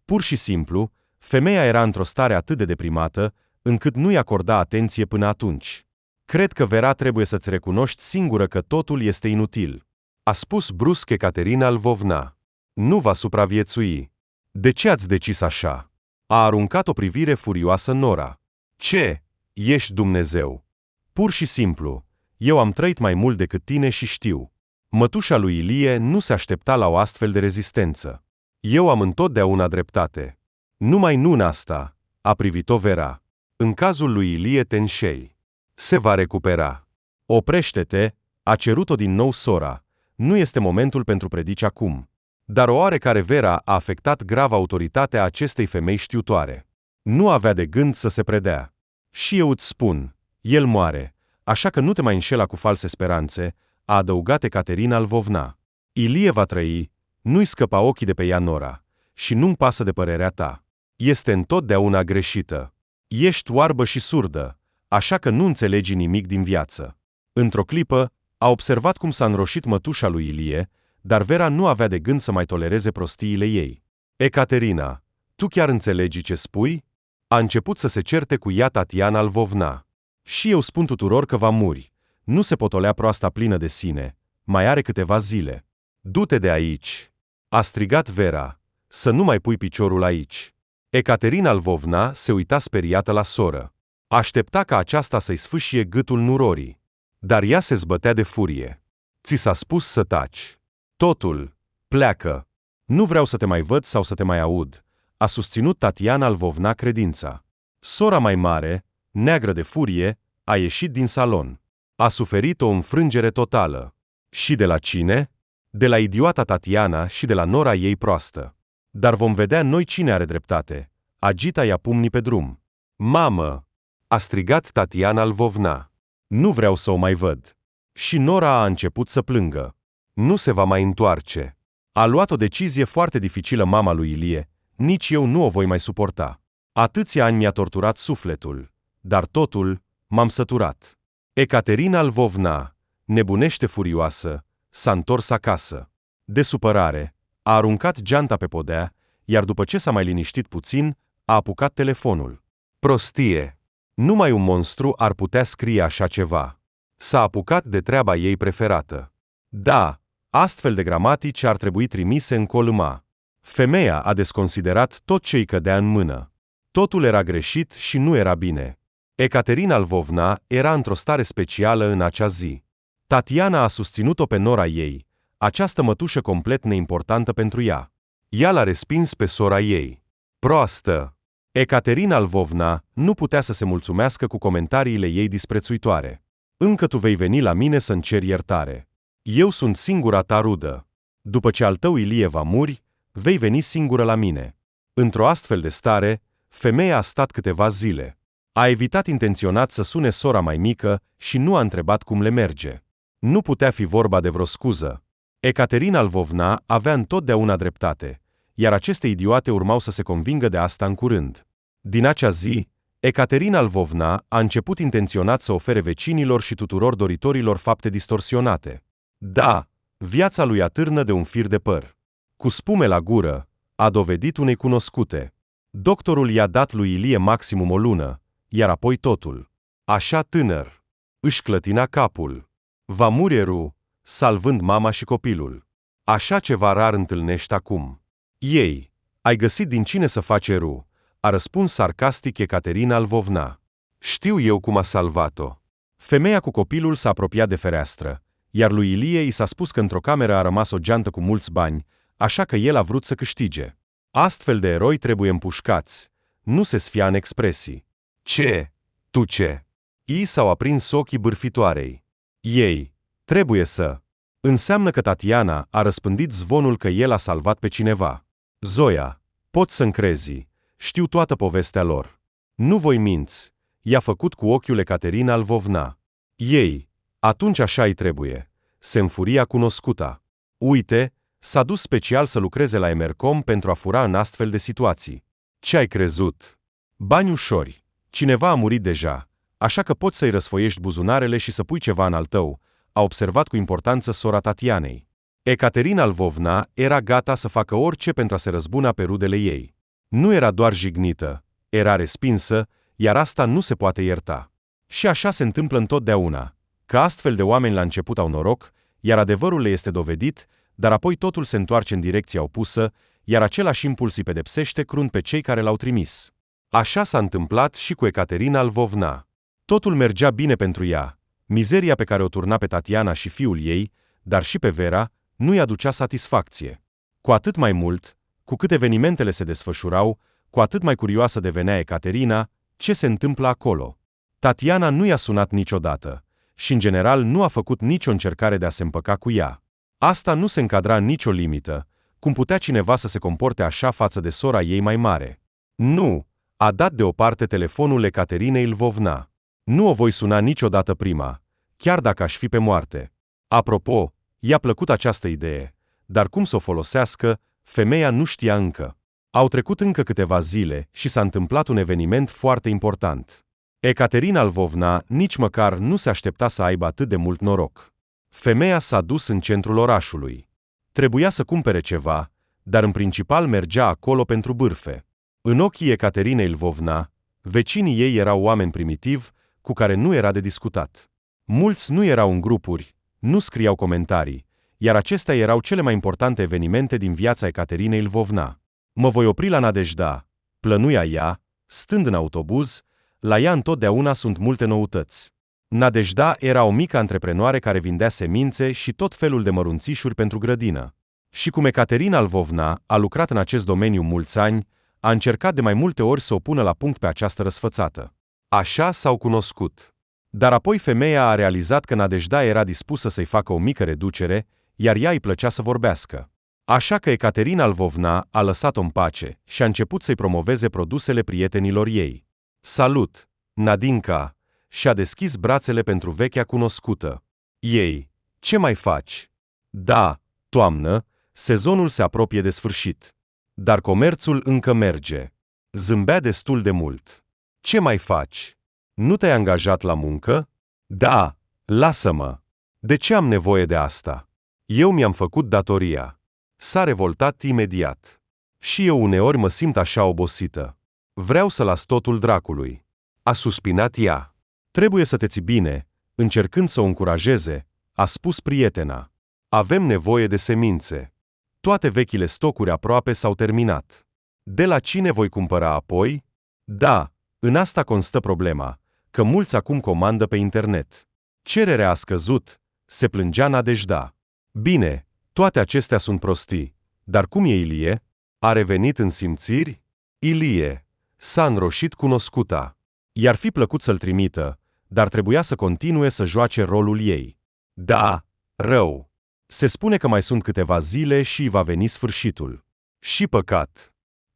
Pur și simplu, femeia era într-o stare atât de deprimată, încât nu-i acorda atenție până atunci. Cred că, Vera, trebuie să-ți recunoști singură că totul este inutil. A spus brusc Ecaterina Lvovna. Nu va supraviețui. De ce ați decis așa? A aruncat o privire furioasă Nora. Ce? Ești Dumnezeu. Pur și simplu, eu am trăit mai mult decât tine și știu. Mătușa lui Ilie nu se aștepta la o astfel de rezistență. Eu am întotdeauna dreptate. Numai nu în asta, a privit-o Vera. În cazul lui Ilie te înșeli. Se va recupera. Oprește-te, a cerut-o din nou sora. Nu este momentul pentru predici acum. Dar o oarecare Vera a afectat grav autoritatea acestei femei știutoare. Nu avea de gând să se predea. Și eu îți spun, el moare, așa că nu te mai înșela cu false speranțe, a adăugat Ecaterina Lvovna. Ilie va trăi, nu-i scăpa ochii de pe ea Nora, și nu-mi pasă de părerea ta. Este întotdeauna greșită. Ești oarbă și surdă, așa că nu înțelegi nimic din viață. Într-o clipă, a observat cum s-a înroșit mătușa lui Ilie, dar Vera nu avea de gând să mai tolereze prostiile ei. Ecaterina, tu chiar înțelegi ce spui? A început să se certe cu ea Tatiana Lvovna. Și eu spun tuturor că va muri. Nu se potolea proasta plină de sine. Mai are câteva zile. Du-te de aici! A strigat Vera. Să nu mai pui piciorul aici. Ecaterina Lvovna se uita speriată la soră. Aștepta ca aceasta să-i sfâșie gâtul nurorii. Dar ea se zbătea de furie. Ți s-a spus să taci. Totul. Pleacă. Nu vreau să te mai văd sau să te mai aud. A susținut Tatiana Lvovna credința. Sora mai mare, neagră de furie, a ieșit din salon. A suferit o înfrângere totală. Și de la cine? De la idioata Tatiana și de la nora ei proastă. Dar vom vedea noi cine are dreptate. Agita ea pumnii pe drum. Mamă! A strigat Tatiana Lvovna. Nu vreau să o mai văd. Și nora a început să plângă. Nu se va mai întoarce. A luat o decizie foarte dificilă mama lui Ilie. Nici eu nu o voi mai suporta. Atâția ani mi-a torturat sufletul. Dar totul, m-am săturat. Ecaterina Lvovna, nebunește furioasă, s-a întors acasă. De supărare, a aruncat geanta pe podea, iar după ce s-a mai liniștit puțin, a apucat telefonul. Prostie! Numai un monstru ar putea scrie așa ceva. S-a apucat de treaba ei preferată. Da, astfel de gramatici ar trebui trimise în colâma. Femeia a desconsiderat tot ce îi cădea în mână. Totul era greșit și nu era bine. Ecaterina Lvovna era într-o stare specială în acea zi. Tatiana a susținut-o pe nora ei, această mătușă complet neimportantă pentru ea. Ea l-a respins pe sora ei. Proastă! Ecaterina Lvovna nu putea să se mulțumească cu comentariile ei disprețuitoare. Încă tu vei veni la mine să-mi ceri iertare. Eu sunt singura ta rudă. După ce al tău Ilie va muri, vei veni singură la mine. Într-o astfel de stare, femeia a stat câteva zile. A evitat intenționat să sune sora mai mică și nu a întrebat cum le merge. Nu putea fi vorba de vreo scuză. Ecaterina Lvovna avea întotdeauna dreptate, iar aceste idiote urmau să se convingă de asta în curând. Din acea zi, Ecaterina Lvovna a început intenționat să ofere vecinilor și tuturor doritorilor fapte distorsionate. Da, viața lui atârnă de un fir de păr. Cu spume la gură, a dovedit unei cunoscute. Doctorul i-a dat lui Ilie maximum o lună, iar apoi totul. Așa tânăr. Își clătina capul. Va muri Ru, salvând mama și copilul. Așa ceva rar întâlnești acum. Ei, ai găsit din cine să faci Ru, a răspuns sarcastic Ecaterina Lvovna. Știu eu cum a salvat-o. Femeia cu copilul s-a apropiat de fereastră, iar lui Ilie i s-a spus că într-o cameră a rămas o geantă cu mulți bani, așa că el a vrut să câștige. Astfel de eroi trebuie împușcați, nu se sfia în expresii. Ce? Tu ce? I s-au aprins ochii bârfitoarei. Ei, trebuie să... Înseamnă că Tatiana a răspândit zvonul că el a salvat pe cineva. Zoia, poți să-mi crezi, știu toată povestea lor. Nu voi minți, i-a făcut cu ochiul Ecaterina Lvovna. Ei, atunci așa-i trebuie. Se înfuria cunoscuta. Uite, s-a dus special să lucreze la Emercom pentru a fura în astfel de situații. Ce ai crezut? Bani ușori. Cineva a murit deja, așa că poți să-i răsfoiești buzunarele și să pui ceva în al tău, a observat cu importanță sora Tatianei. Ecaterina Lvovna era gata să facă orice pentru a se răzbuna pe rudele ei. Nu era doar jignită, era respinsă, iar asta nu se poate ierta. Și așa se întâmplă întotdeauna, că astfel de oameni la început au noroc, iar adevărul le este dovedit, dar apoi totul se întoarce în direcția opusă, iar același impuls îi pedepsește crunt pe cei care l-au trimis. Așa s-a întâmplat și cu Ecaterina Lvovna. Totul mergea bine pentru ea. Mizeria pe care o turna pe Tatiana și fiul ei, dar și pe Vera, nu-i aducea satisfacție. Cu atât mai mult, cu cât evenimentele se desfășurau, cu atât mai curioasă devenea Ecaterina, ce se întâmplă acolo. Tatiana nu i-a sunat niciodată și, în general, nu a făcut nicio încercare de a se împăca cu ea. Asta nu se încadra în nicio limită. Cum putea cineva să se comporte așa față de sora ei mai mare? Nu! A dat deoparte telefonul Ecaterinei Lvovna. Nu o voi suna niciodată prima, chiar dacă aș fi pe moarte. Apropo, i-a plăcut această idee, dar cum să o folosească, femeia nu știa încă. Au trecut încă câteva zile și s-a întâmplat un eveniment foarte important. Ecaterina Lvovna nici măcar nu se aștepta să aibă atât de mult noroc. Femeia s-a dus în centrul orașului. Trebuia să cumpere ceva, dar în principal mergea acolo pentru bârfe. În ochii Ecaterinei Lvovna, Vecinii ei erau oameni primitivi, cu care nu era de discutat. Mulți nu erau în grupuri, nu scriau comentarii, iar acestea erau cele mai importante evenimente din viața Ecaterinei Lvovna. Mă voi opri la Nadejda, plănuia ea, stând în autobuz, la ea întotdeauna sunt multe noutăți. Nadejda era o mică antreprenoare care vindea semințe și tot felul de mărunțișuri pentru grădină. Și cum Ecaterina Lvovna a lucrat în acest domeniu mulți ani, a încercat de mai multe ori să o pună la punct pe această răsfățată. Așa s-au cunoscut. Dar apoi femeia a realizat că Nadejda era dispusă să-i facă o mică reducere, iar ea îi plăcea să vorbească. Așa că Ecaterina Lvovna a lăsat-o în pace și a început să-i promoveze produsele prietenilor ei. Salut, Nadinka! Și-a deschis brațele pentru vechea cunoscută. Ei, ce mai faci? Da, toamnă, sezonul se apropie de sfârșit. Dar comerțul încă merge. Zâmbea destul de mult. Ce mai faci? Nu te-ai angajat la muncă? Da, lasă-mă. De ce am nevoie de asta? Eu mi-am făcut datoria. S-a revoltat imediat. Și eu uneori mă simt așa obosită. Vreau să las totul dracului. A suspinat ea. Trebuie să te ții bine, încercând să o încurajeze, a spus prietena. Avem nevoie de semințe. Toate vechile stocuri aproape s-au terminat. De la cine voi cumpăra apoi? Da, în asta constă problema, că mulți acum comandă pe internet. Cererea a scăzut, se plângea Nadejda. Bine, toate acestea sunt prostii, dar cum e Ilie? A revenit în simțiri? Ilie. S-a înroșit cunoscuta. I-ar fi plăcut să-l trimită, dar trebuia să continue să joace rolul ei. Da, rău. Se spune că mai sunt câteva zile și va veni sfârșitul. Și păcat.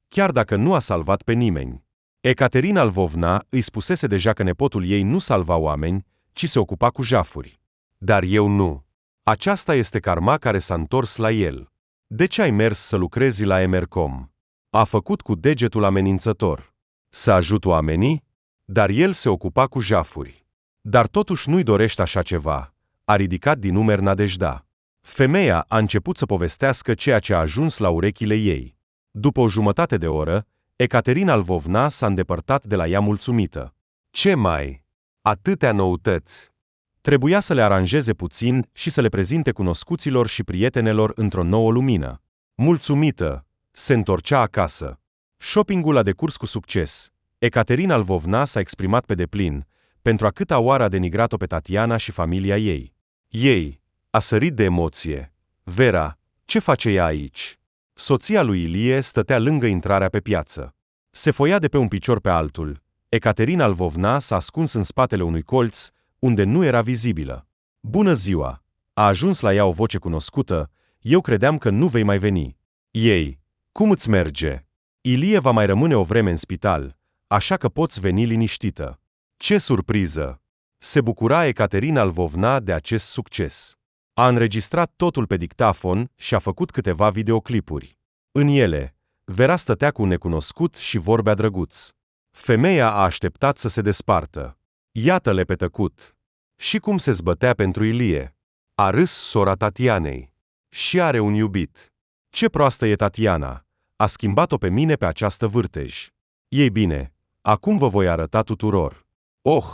Chiar dacă nu a salvat pe nimeni. Ecaterina Lvovna îi spusese deja că nepotul ei nu salva oameni, ci se ocupa cu jafuri. Dar eu nu. Aceasta este karma care s-a întors la el. De ce ai mers să lucrezi la Emercom? A făcut cu degetul amenințător. Să ajut oamenii? Dar el se ocupa cu jafuri. Dar totuși nu-i dorești așa ceva. A ridicat din umeri Nadejda. Femeia a început să povestească ceea ce a ajuns la urechile ei. După o jumătate de oră, Ecaterina Lvovna s-a îndepărtat de la ea mulțumită. Ce mai? Atâtea noutăți! Trebuia să le aranjeze puțin și să le prezinte cunoscuților și prietenelor într-o nouă lumină. Mulțumită, se întorcea acasă. Shoppingul a decurs cu succes. Ecaterina Lvovna s-a exprimat pe deplin, pentru a câta oară a denigrat-o pe Tatiana și familia ei. Ei, a sărit de emoție. Vera, ce face ea aici? Soția lui Ilie stătea lângă intrarea pe piață. Se foia de pe un picior pe altul. Ecaterina Lvovna s-a ascuns în spatele unui colț, unde nu era vizibilă. Bună ziua! A ajuns la ea o voce cunoscută. Eu credeam că nu vei mai veni. Ei, cum îți merge? Ilie va mai rămâne o vreme în spital, așa că poți veni liniștită. Ce surpriză! Se bucura Ecaterina Lvovna de acest succes. A înregistrat totul pe dictafon și a făcut câteva videoclipuri. În ele, Vera stătea cu un necunoscut și vorbea drăguț. Femeia a așteptat să se despartă. Iată-le pe tăcut. Și cum se zbătea pentru Ilie. A râs sora Tatianei. Și are un iubit. Ce proastă e Tatiana! A schimbat-o pe mine pe această vârtej. Ei bine, acum vă voi arăta tuturor. Oh,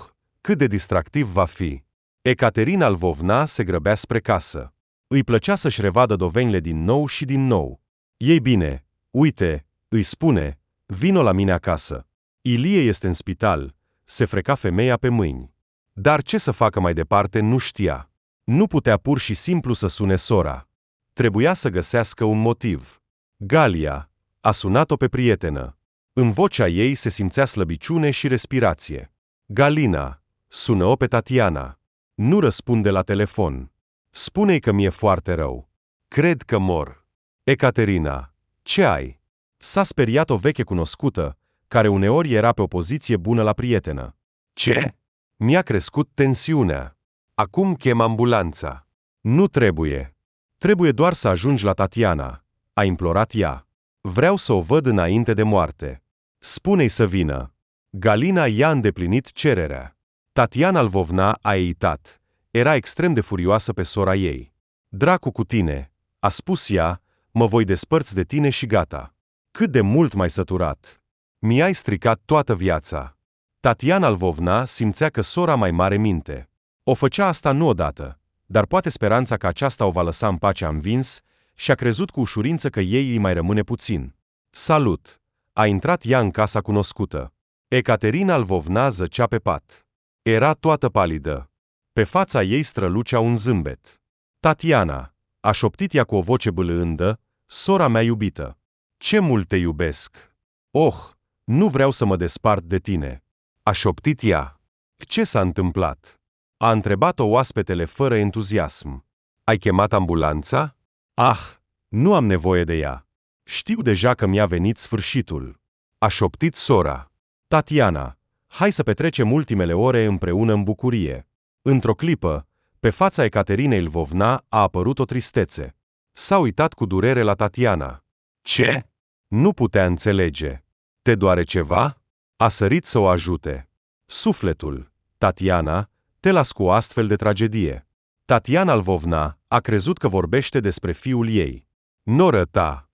cât de distractiv va fi! Ecaterina Lvovna se grăbea spre casă. Îi plăcea să-și revadă dovenile din nou și din nou. Ei bine, uite, îi spune, vino la mine acasă. Ilie este în spital, se freca femeia pe mâini. Dar ce să facă mai departe nu știa. Nu putea pur și simplu să sune sora. Trebuia să găsească un motiv. Galia a sunat-o pe prietenă. În vocea ei se simțea slăbiciune și respirație. Galina, sună-o pe Tatiana. Nu răspunde la telefon. Spune-i că mi-e foarte rău. Cred că mor. Ecaterina, ce ai? S-a speriat o veche cunoscută, care uneori era pe o poziție bună la prietenă. Ce? Mi-a crescut tensiunea. Acum chem ambulanța. Nu trebuie. Trebuie doar să ajungi la Tatiana, a implorat ea. Vreau să o văd înainte de moarte. Spune-i să vină. Galina i-a îndeplinit cererea. Tatiana Lvovna a eitat. Era extrem de furioasă pe sora ei. Dracu cu tine, a spus ea, mă voi despărți de tine și gata. Cât de mult m-ai săturat. Mi-ai stricat toată viața. Tatiana Lvovna simțea că sora mai mare minte. O făcea asta nu odată, dar poate speranța că aceasta o va lăsa în pace a învins și a crezut cu ușurință că ei îi mai rămâne puțin. Salut! A intrat ea în casa cunoscută. Ecaterina Lvovna zăcea pe pat. Era toată palidă. Pe fața ei strălucea un zâmbet. Tatiana, a șoptit ea cu o voce bâlândă, sora mea iubită. Ce mult te iubesc! Oh, nu vreau să mă despart de tine. A șoptit ea. Ce s-a întâmplat? A întrebat-o oaspetele fără entuziasm. Ai chemat ambulanța? Ah, nu am nevoie de ea. Știu deja că mi-a venit sfârșitul. A șoptit sora. Tatiana, hai să petrecem ultimele ore împreună în bucurie. Într-o clipă, pe fața Ecaterinei Lvovna a apărut o tristețe. S-a uitat cu durere la Tatiana. Ce? Nu putea înțelege. Te doare ceva? A sărit să o ajute. Sufletul. Tatiana, te las cu astfel de tragedie. Tatiana Lvovna a crezut că vorbește despre fiul ei. Noră ta!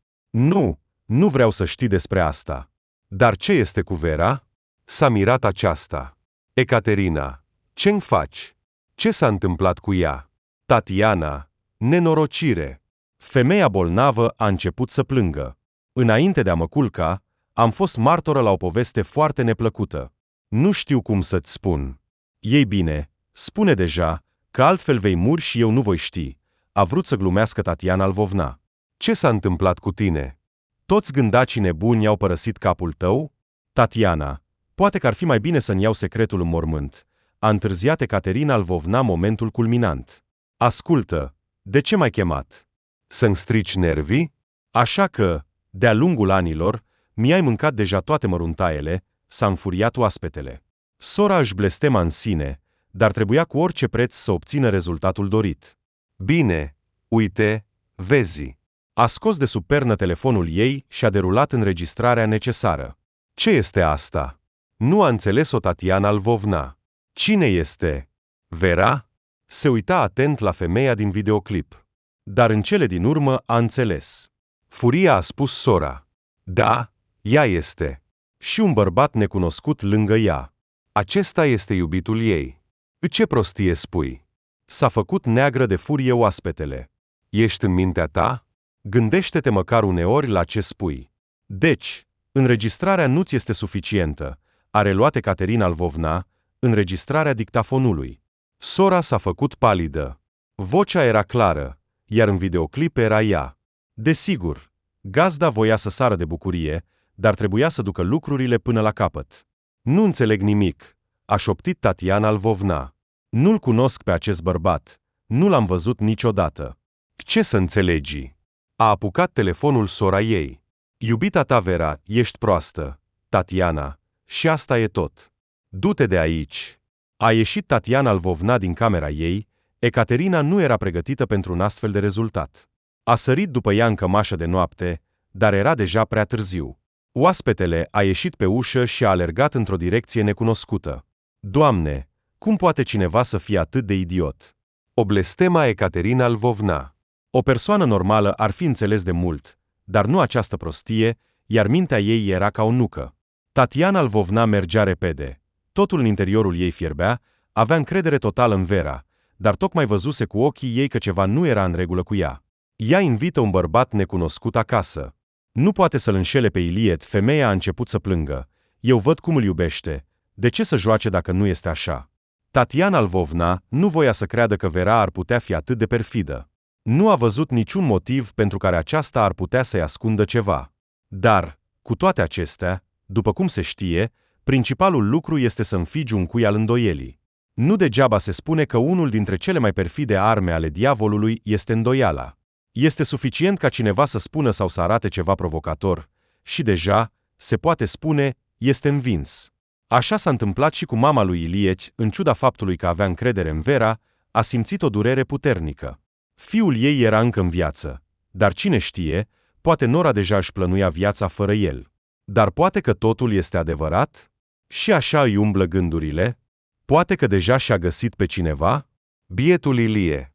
Nu vreau să știi despre asta. Dar ce este cu Vera? S-a mirat aceasta. Ecaterina, ce-mi faci? Ce s-a întâmplat cu ea? Tatiana, nenorocire. Femeia bolnavă a început să plângă. Înainte de a mă culca, am fost martoră la o poveste foarte neplăcută. Nu știu cum să-ți spun. Ei bine, spune deja, că altfel vei muri și eu nu voi ști. A vrut să glumească Tatiana Lvovna. Ce s-a întâmplat cu tine? Toți gândacii nebuni i-au părăsit capul tău? Tatiana, poate că ar fi mai bine să-mi iau secretul în mormânt. A întârziat Ecaterina Lvovna momentul culminant. Ascultă, de ce m-ai chemat? Să-mi strici nervii? Așa că, de-a lungul anilor, mi-ai mâncat deja toate măruntaiele, s-a înfuriat oaspetele. Sora își blestema în sine, dar trebuia cu orice preț să obțină rezultatul dorit. Bine, uite, vezi. A scos de sub pernă telefonul ei și a derulat înregistrarea necesară. Ce este asta? Nu a înțeles-o Tatiana Lvovna. Cine este? Vera? Se uita atent la femeia din videoclip. Dar în cele din urmă a înțeles. Furia a spus sora. Da, ea este. Și un bărbat necunoscut lângă ea. Acesta este iubitul ei. Ce prostie spui? S-a făcut neagră de furie oaspetele. Ești în mintea ta? Gândește-te măcar uneori la ce spui. Deci, înregistrarea nu ți este suficientă, a reluat Ecaterina Lvovna, înregistrarea dictafonului. Sora s-a făcut palidă. Vocea era clară, iar în videoclip era ea. Desigur, gazda voia să sară de bucurie, dar trebuia să ducă lucrurile până la capăt. Nu înțeleg nimic, a șoptit Tatiana Lvovna. Nu-l cunosc pe acest bărbat, nu l-am văzut niciodată. Ce să înțelegi? A apucat telefonul sora ei. Iubita ta Vera, ești proastă, Tatiana, și asta e tot. Du-te de aici. A ieșit Tatiana Lvovna din camera ei, Ecaterina nu era pregătită pentru un astfel de rezultat. A sărit după ea în cămașă de noapte, dar era deja prea târziu. Oaspetele a ieșit pe ușă și a alergat într-o direcție necunoscută. Doamne, cum poate cineva să fie atât de idiot? O blestema Ecaterina Lvovna. O persoană normală ar fi înțeles de mult, dar nu această prostie, iar mintea ei era ca o nucă. Tatiana Lvovna mergea repede. Totul în interiorul ei fierbea, avea încredere totală în Vera, dar tocmai văzuse cu ochii ei că ceva nu era în regulă cu ea. Ea invită un bărbat necunoscut acasă. Nu poate să-l înșele pe Iliet, femeia a început să plângă. Eu văd cum îl iubește. De ce să joace dacă nu este așa? Tatiana Lvovna nu voia să creadă că Vera ar putea fi atât de perfidă. Nu a văzut niciun motiv pentru care aceasta ar putea să-i ascundă ceva. Dar, cu toate acestea, după cum se știe, principalul lucru este să înfigi un cui al îndoielii. Nu degeaba se spune că unul dintre cele mai perfide arme ale diavolului este îndoiala. Este suficient ca cineva să spună sau să arate ceva provocator și deja, se poate spune, este învins. Așa s-a întâmplat și cu mama lui Iliet, în ciuda faptului că avea încredere în Vera, a simțit o durere puternică. Fiul ei era încă în viață, dar cine știe, poate Nora deja își plănuia viața fără el. Dar poate că totul este adevărat? Și așa îi umblă gândurile? Poate că deja și-a găsit pe cineva? Bietul Ilie.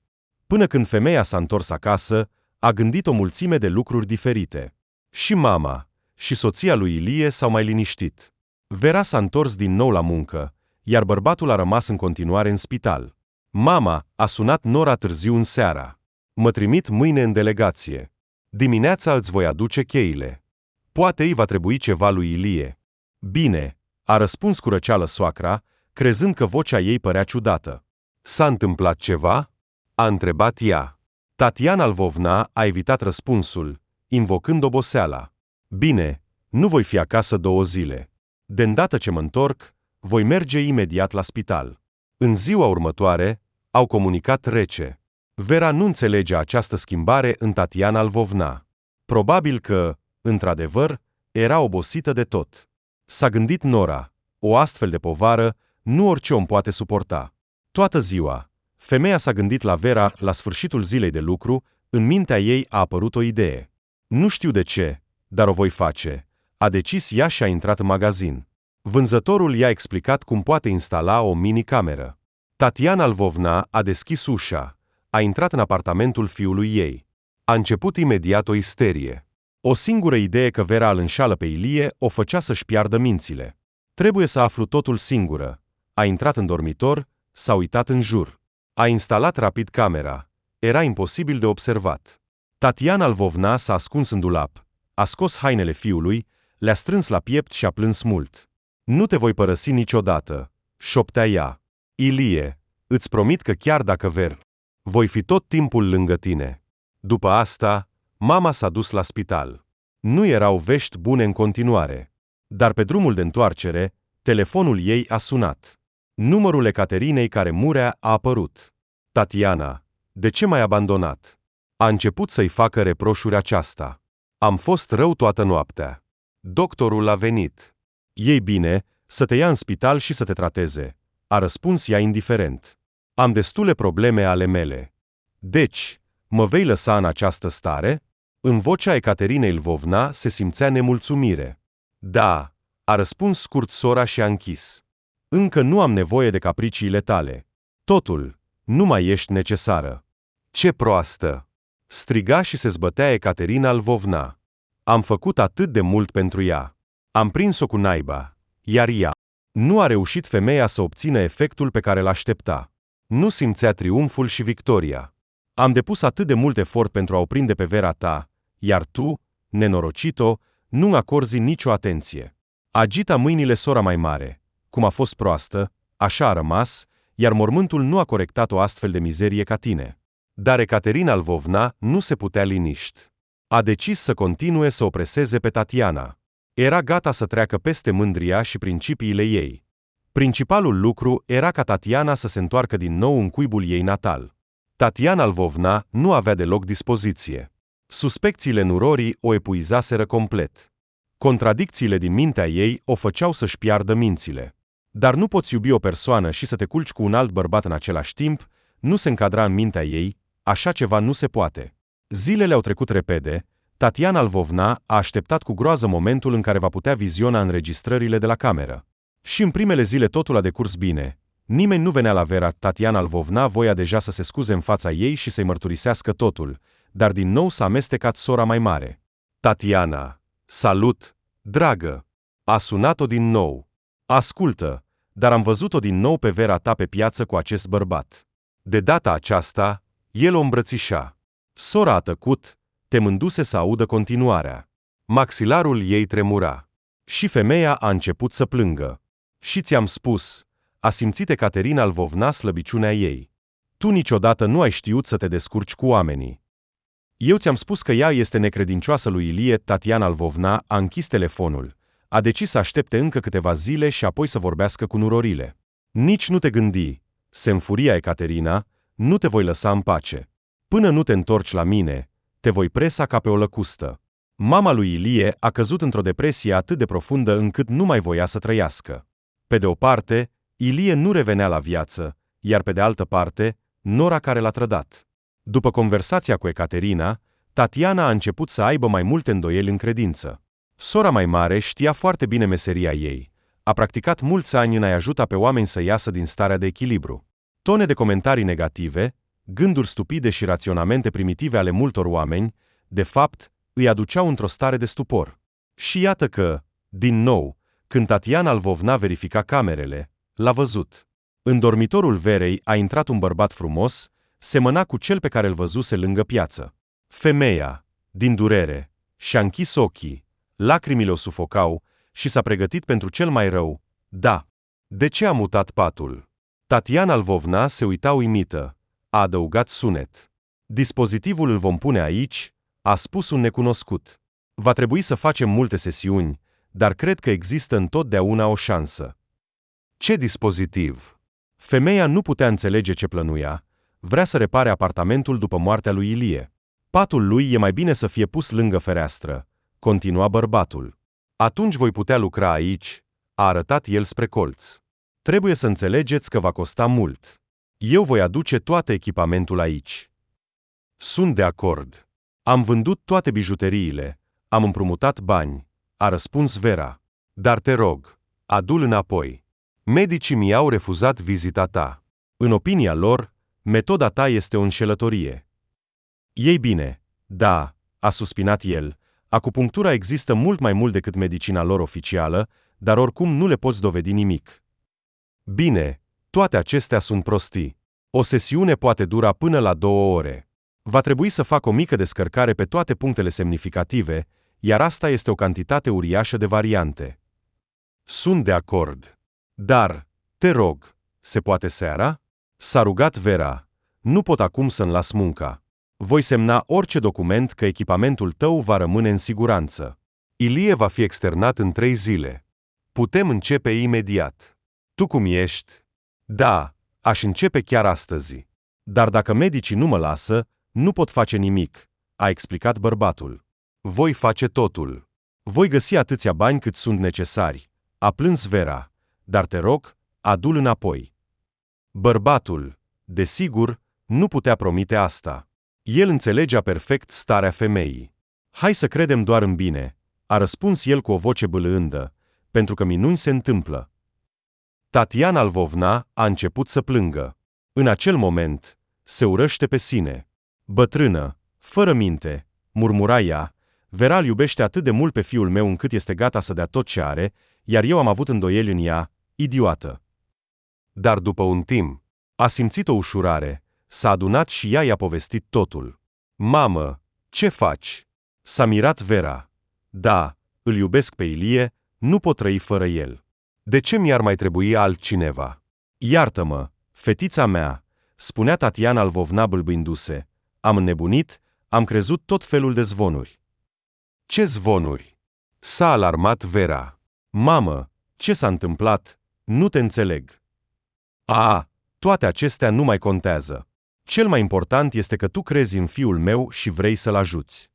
Până când femeia s-a întors acasă, a gândit o mulțime de lucruri diferite. Și mama, și soția lui Ilie s-au mai liniștit. Vera s-a întors din nou la muncă, iar bărbatul a rămas în continuare în spital. Mama a sunat Nora târziu în seara. Mă trimit mâine în delegație. Dimineața îți voi aduce cheile. Poate îi va trebui ceva lui Ilie. Bine, a răspuns cu răceală soacra, crezând că vocea ei părea ciudată. S-a întâmplat ceva? A întrebat ea. Tatiana Lvovna a evitat răspunsul, invocând oboseala. Bine, nu voi fi acasă 2 zile. De îndată ce mă întorc, voi merge imediat la spital. În ziua următoare, au comunicat rece. Vera nu înțelege această schimbare în Tatiana Lvovna. Probabil că, într-adevăr, era obosită de tot. S-a gândit Nora, o astfel de povară, nu orice om poate suporta. Toată ziua, femeia s-a gândit la Vera la sfârșitul zilei de lucru, în mintea ei a apărut o idee. Nu știu de ce, dar o voi face, a decis ea și a intrat în magazin. Vânzătorul i-a explicat cum poate instala o mini-cameră. Tatiana Lvovna a deschis ușa, a intrat în apartamentul fiului ei. A început imediat o isterie. O singură idee că Vera îl înșală pe Ilie o făcea să-și piardă mințile. Trebuie să aflu totul singură. A intrat în dormitor, s-a uitat în jur. A instalat rapid camera. Era imposibil de observat. Tatiana Lvovna s-a ascuns în dulap, a scos hainele fiului, le-a strâns la piept și a plâns mult. Nu te voi părăsi niciodată, șoptea ea. Ilie, îți promit că chiar dacă voi fi tot timpul lângă tine. După asta, mama s-a dus la spital. Nu erau vești bune în continuare. Dar pe drumul de întoarcere, telefonul ei a sunat. Numărul Ecaterinei care murea a apărut. Tatiana, de ce m-ai abandonat? A început să-i facă reproșuri aceasta. Am fost rău toată noaptea. Doctorul a venit. Ei bine, să te ia în spital și să te trateze, a răspuns ea indiferent. Am destule probleme ale mele. Deci, mă vei lăsa în această stare? În vocea Ecaterinei Lvovna se simțea nemulțumire. Da, a răspuns scurt sora și a închis. Încă nu am nevoie de capriciile tale. Totul, nu mai ești necesară. Ce proastă! Striga și se zbătea Ecaterina Lvovna. Am făcut atât de mult pentru ea. Am prins-o cu naiba, iar ea nu a reușit femeia să obțină efectul pe care l-aștepta. Nu simțea triumful și victoria. Am depus atât de mult efort pentru a o prinde pe Vera ta, iar tu, nenorocito, nu acorzi nicio atenție. Agita mâinile sora mai mare. Cum a fost proastă, așa a rămas, iar mormântul nu a corectat o astfel de mizerie ca tine. Dar Ecaterina Lvovna nu se putea liniști. A decis să continue să o preseze pe Tatiana. Era gata să treacă peste mândria și principiile ei. Principalul lucru era ca Tatiana să se întoarcă din nou în cuibul ei natal. Tatiana Lvovna nu avea deloc dispoziție. Suspecțiile nurorii o epuizaseră complet. Contradicțiile din mintea ei o făceau să-și piardă mințile. Dar nu poți iubi o persoană și să te culci cu un alt bărbat în același timp, nu se încadra în mintea ei, așa ceva nu se poate. Zilele au trecut repede, Tatiana Lvovna a așteptat cu groază momentul în care va putea viziona înregistrările de la cameră. Și în primele zile totul a decurs bine. Nimeni nu venea la Vera. Tatiana Lvovna voia deja să se scuze în fața ei și să-i mărturisească totul, dar din nou s-a amestecat sora mai mare. Tatiana, salut, dragă! A sunat-o din nou. Ascultă, dar am văzut-o din nou pe Vera ta pe piață cu acest bărbat. De data aceasta, el o îmbrățișa. Sora a tăcut, temându-se să audă continuarea. Maxilarul ei tremura. Și femeia a început să plângă. Și ți-am spus, a simțit Ecaterina Lvovna slăbiciunea ei. Tu niciodată nu ai știut să te descurci cu oamenii. Eu ți-am spus că ea este necredincioasă lui Ilie. Tatiana Lvovna a închis telefonul. A decis să aștepte încă câteva zile și apoi să vorbească cu nurorile. Nici nu te gândi, se înfuria Ecaterina, nu te voi lăsa în pace. Până nu te întorci la mine, te voi presa ca pe o lăcustă. Mama lui Ilie a căzut într-o depresie atât de profundă încât nu mai voia să trăiască. Pe de o parte, Ilie nu revenea la viață, iar pe de altă parte, Nora care l-a trădat. După conversația cu Ecaterina, Tatiana a început să aibă mai multe îndoieli în credință. Sora mai mare știa foarte bine meseria ei. A practicat mulți ani în a-i ajuta pe oameni să iasă din starea de echilibru. Tone de comentarii negative, gânduri stupide și raționamente primitive ale multor oameni, de fapt, îi aduceau într-o stare de stupor. Și iată că, din nou, Când Tatiana Lvovna verifica camerele, l-a văzut. În dormitorul Verei a intrat un bărbat frumos, semăna cu cel pe care îl văzuse lângă piață. Femeia, din durere, și-a închis ochii, lacrimile o sufocau și s-a pregătit pentru cel mai rău. Da. De ce a mutat patul? Tatiana Lvovna se uita uimită. A adăugat sunet. Dispozitivul îl vom pune aici, a spus un necunoscut. Va trebui să facem multe sesiuni, dar cred că există întotdeauna o șansă. Ce dispozitiv? Femeia nu putea înțelege ce plănuia. Vrea să repare apartamentul după moartea lui Ilie. Patul lui e mai bine să fie pus lângă fereastră, continua bărbatul. Atunci voi putea lucra aici, a arătat el spre colț. Trebuie să înțelegeți că va costa mult. Eu voi aduce tot echipamentul aici. Sunt de acord. Am vândut toate bijuteriile, am împrumutat bani, a răspuns Vera. Dar te rog, adu-l înapoi. Medicii mi-au refuzat vizita ta. În opinia lor, metoda ta este o înșelătorie. Ei bine, da, a suspinat el, acupunctura există mult mai mult decât medicina lor oficială, dar oricum nu le poți dovedi nimic. Bine, toate acestea sunt prostii. O sesiune poate dura până la 2 ore. Va trebui să fac o mică descărcare pe toate punctele semnificative, iar asta este o cantitate uriașă de variante. Sunt de acord. Dar, te rog, se poate seara? S-a rugat Vera. Nu pot acum să-mi las munca. Voi semna orice document că echipamentul tău va rămâne în siguranță. Ilie va fi externat în 3 zile. Putem începe imediat. Tu cum ești? Da, aș începe chiar astăzi. Dar dacă medicii nu mă lasă, nu pot face nimic, a explicat bărbatul. Voi face totul. Voi găsi atâția bani cât sunt necesari, a plâns Vera. Dar te rog, adu-l înapoi. Bărbatul, desigur, nu putea promite asta. El înțelegea perfect starea femeii. Hai să credem doar în bine, a răspuns el cu o voce bâlândă, pentru că minuni se întâmplă. Tatiana Lvovna a început să plângă. În acel moment, se urăște pe sine. Bătrână, fără minte, murmura ea, Vera îl iubește atât de mult pe fiul meu încât este gata să dea tot ce are, iar eu am avut îndoieli în ea, idiotă. Dar după un timp, a simțit o ușurare, s-a adunat și ea i-a povestit totul. Mamă, ce faci? S-a mirat Vera. Da, îl iubesc pe Ilie, nu pot trăi fără el. De ce mi-ar mai trebui altcineva? Iartă-mă, fetița mea, spunea Tatiana Lvovna bâlbâindu-se. Am înnebunit, am crezut tot felul de zvonuri. Ce zvonuri? S-a alarmat Vera. Mamă, ce s-a întâmplat? Nu te înțeleg. Toate acestea nu mai contează. Cel mai important este că tu crezi în fiul meu și vrei să-l ajuți.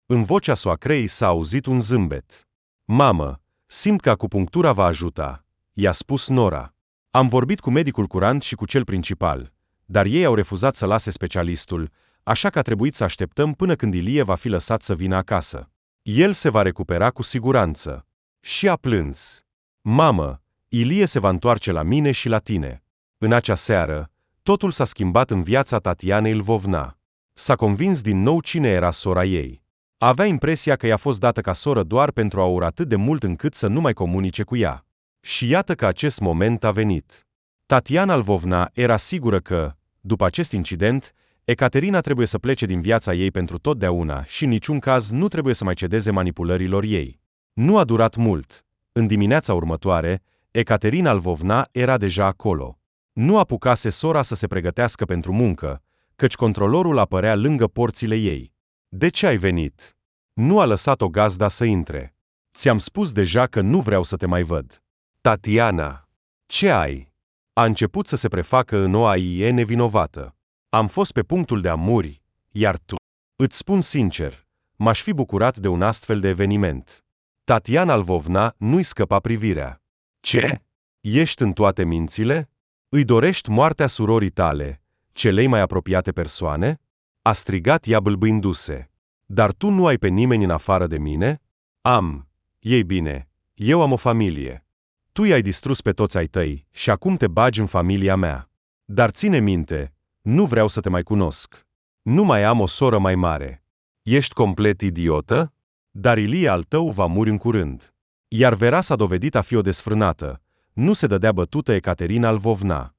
În vocea soacrei s-a auzit un zâmbet. Mamă, simt că acupunctura va ajuta, i-a spus Nora. Am vorbit cu medicul curant și cu cel principal, dar ei au refuzat să lase specialistul, așa că a trebuit să așteptăm până când Ilie va fi lăsat să vină acasă. El se va recupera cu siguranță. Și a plâns. Mamă, Ilie se va întoarce la mine și la tine. În acea seară, totul s-a schimbat în viața Tatianei Lvovna. S-a convins din nou cine era sora ei. Avea impresia că i-a fost dată ca soră doar pentru a ura atât de mult încât să nu mai comunice cu ea. Și iată că acest moment a venit. Tatiana Lvovna era sigură că, după acest incident, Ecaterina trebuie să plece din viața ei pentru totdeauna și în niciun caz nu trebuie să mai cedeze manipulărilor ei. Nu a durat mult. În dimineața următoare, Ecaterina Lvovna era deja acolo. Nu apucase sora să se pregătească pentru muncă, căci controlorul apărea lângă porțile ei. De ce ai venit? Nu a lăsat-o gazda să intre. Ți-am spus deja că nu vreau să te mai văd. Tatiana, ce ai? A început să se prefacă în o aie nevinovată. Am fost pe punctul de a muri, iar tu. Îți spun sincer, m-aș fi bucurat de un astfel de eveniment. Tatiana Lvovna nu-i scăpa privirea. Ce? Ești în toate mințile? Îi dorești moartea surorii tale, celei mai apropiate persoane? A strigat ea bâlbâindu-se. Dar tu nu ai pe nimeni în afară de mine? Am. Ei bine, eu am o familie. Tu i-ai distrus pe toți ai tăi și acum te bagi în familia mea. Dar ține minte, nu vreau să te mai cunosc. Nu mai am o soră mai mare. Ești complet idiotă? Dar Ilie al tău va muri în curând. Iar Vera s-a dovedit a fi o desfrânată. Nu se dădea bătută Ecaterina Lvovna.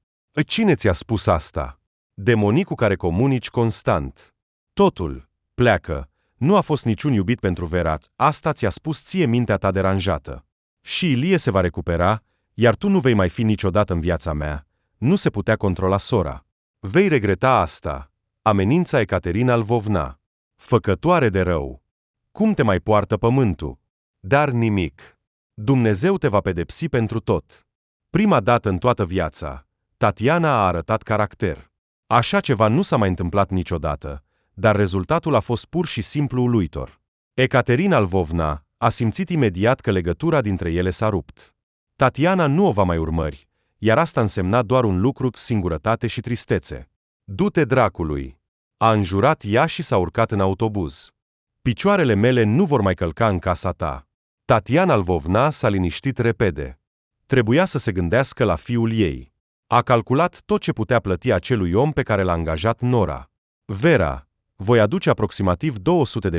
Cine ți-a spus asta? Demonicul care comunici constant. Totul, pleacă, nu a fost niciun iubit pentru Vera, asta ți-a spus ție mintea ta deranjată. Și Ilie se va recupera, iar tu nu vei mai fi niciodată în viața mea. Nu se putea controla sora. Vei regreta asta. Amenința Ecaterina Lvovna. Făcătoare de rău. Cum te mai poartă pământul? Dar nimic. Dumnezeu te va pedepsi pentru tot. Prima dată în toată viața, Tatiana a arătat caracter. Așa ceva nu s-a mai întâmplat niciodată, dar rezultatul a fost pur și simplu uluitor. Ecaterina Lvovna a simțit imediat că legătura dintre ele s-a rupt. Tatiana nu o va mai urmări, iar asta însemna doar un lucru: singurătate și tristețe. Du-te dracului! A înjurat ea și s-a urcat în autobuz. Picioarele mele nu vor mai călca în casa ta. Tatiana Lvovna s-a liniștit repede. Trebuia să se gândească la fiul ei. A calculat tot ce putea plăti acelui om pe care l-a angajat Nora. Vera, voi aduce aproximativ 200.000.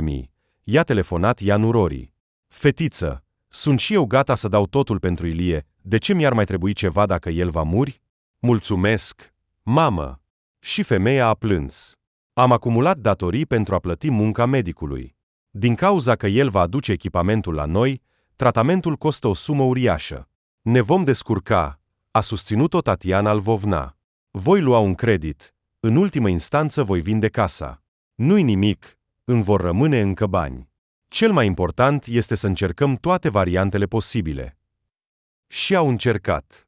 I-a telefonat Ianu Rori. Fetiță, sunt și eu gata să dau totul pentru Ilie, de ce mi-ar mai trebui ceva dacă el va muri? Mulțumesc, mamă. Și femeia a plâns. Am acumulat datorii pentru a plăti munca medicului. Din cauza că el va aduce echipamentul la noi, tratamentul costă o sumă uriașă. Ne vom descurca, a susținut-o Tatiana Lvovna. Voi lua un credit, în ultimă instanță voi vinde casa. Nu-i nimic, îmi vor rămâne încă bani. Cel mai important este să încercăm toate variantele posibile. Și au încercat.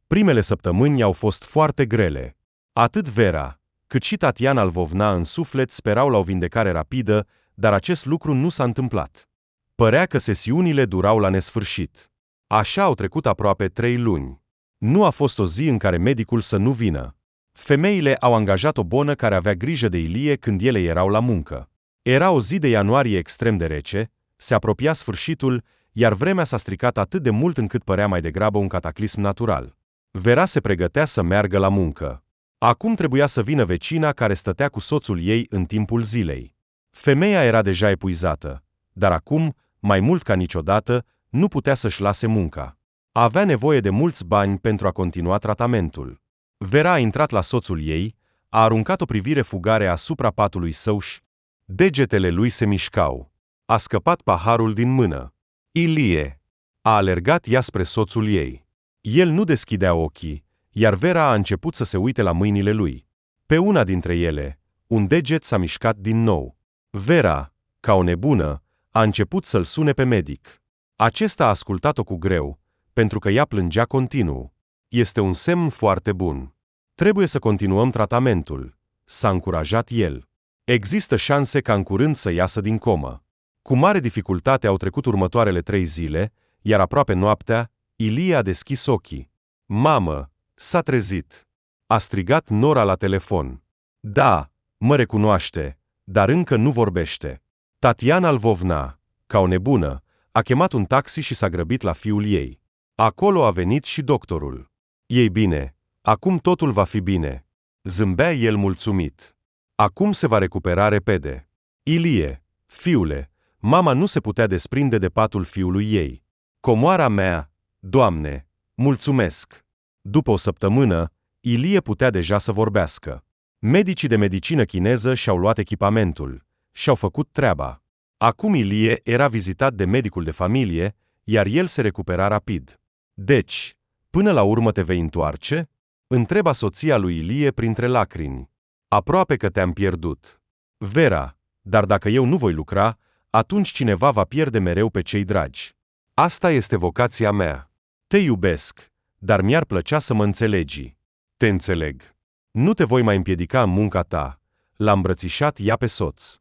Primele săptămâni au fost foarte grele. Atât Vera, cât și Tatiana Lvovna în suflet sperau la o vindecare rapidă, dar acest lucru nu s-a întâmplat. Părea că sesiunile durau la nesfârșit. Așa au trecut aproape 3 luni. Nu a fost o zi în care medicul să nu vină. Femeile au angajat o bonă care avea grijă de Ilie când ele erau la muncă. Era o zi de ianuarie extrem de rece, se apropia sfârșitul, iar vremea s-a stricat atât de mult încât părea mai degrabă un cataclism natural. Vera se pregătea să meargă la muncă. Acum trebuia să vină vecina care stătea cu soțul ei în timpul zilei. Femeia era deja epuizată, dar acum, mai mult ca niciodată, nu putea să-și lase munca. Avea nevoie de mulți bani pentru a continua tratamentul. Vera a intrat la soțul ei, a aruncat o privire fugare asupra patului său și degetele lui se mișcau. A scăpat paharul din mână. Ilie! A alergat ea spre soțul ei. El nu deschidea ochii, iar Vera a început să se uite la mâinile lui. Pe una dintre ele, un deget s-a mișcat din nou. Vera, ca o nebună, a început să-l sune pe medic. Acesta a ascultat-o cu greu, pentru că ea plângea continuu. Este un semn foarte bun. Trebuie să continuăm tratamentul, s-a încurajat el. Există șanse ca în curând să iasă din comă. Cu mare dificultate au trecut următoarele 3 zile, iar aproape noaptea, Ilie a deschis ochii. Mamă, s-a trezit. A strigat Nora la telefon. Da, mă recunoaște, dar încă nu vorbește. Tatiana Lvovna, ca o nebună, a chemat un taxi și s-a grăbit la fiul ei. Acolo a venit și doctorul. Ei bine, acum totul va fi bine. Zâmbea el mulțumit. Acum se va recupera repede. Ilie, fiule, mama nu se putea desprinde de patul fiului ei. Comoara mea, Doamne, mulțumesc! După o săptămână, Ilie putea deja să vorbească. Medicii de medicină chineză și-au luat echipamentul, și-au făcut treaba. Acum Ilie era vizitat de medicul de familie, iar el se recupera rapid. Deci, până la urmă te vei întoarce? Întreba soția lui Ilie printre lacrimi. Aproape că te-am pierdut. Vera, dar dacă eu nu voi lucra, atunci cineva va pierde mereu pe cei dragi. Asta este vocația mea. Te iubesc, dar mi-ar plăcea să mă înțelegi. Te înțeleg. Nu te voi mai împiedica în munca ta. L-a îmbrățișat ea pe soț.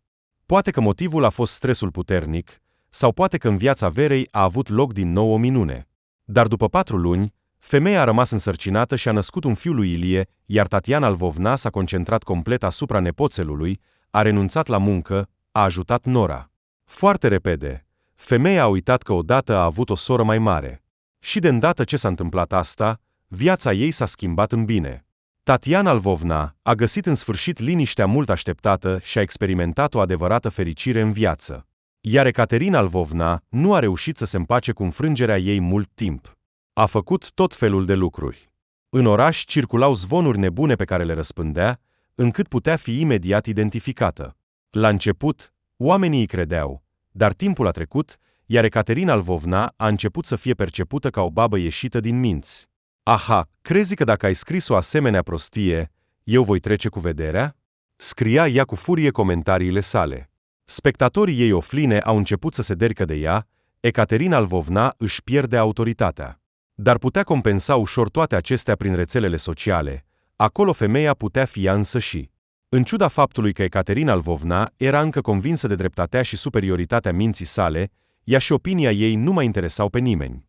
Poate că motivul a fost stresul puternic, sau poate că în viața Verei a avut loc din nou o minune. Dar după 4 luni, femeia a rămas însărcinată și a născut un fiu lui Ilie, iar Tatiana Lvovna s-a concentrat complet asupra nepoțelului, a renunțat la muncă, a ajutat Nora. Foarte repede, femeia a uitat că odată a avut o soră mai mare. Și de îndată ce s-a întâmplat asta, viața ei s-a schimbat în bine. Tatiana Lvovna a găsit în sfârșit liniștea mult așteptată și a experimentat o adevărată fericire în viață. Iar Ecaterina Lvovna nu a reușit să se împace cu înfrângerea ei mult timp. A făcut tot felul de lucruri. În oraș circulau zvonuri nebune pe care le răspândea, încât putea fi imediat identificată. La început, oamenii îi credeau, dar timpul a trecut, iar Ecaterina Lvovna a început să fie percepută ca o babă ieșită din minți. Aha, crezi că dacă ai scris o asemenea prostie, eu voi trece cu vederea? Scria ea cu furie comentariile sale. Spectatorii ei ofline au început să se dercă de ea, Ecaterina Lvovna își pierde autoritatea. Dar putea compensa ușor toate acestea prin rețelele sociale, acolo femeia putea fi ea însăși. În ciuda faptului că Ecaterina Lvovna era încă convinsă de dreptatea și superioritatea minții sale, ea și opinia ei nu mai interesau pe nimeni.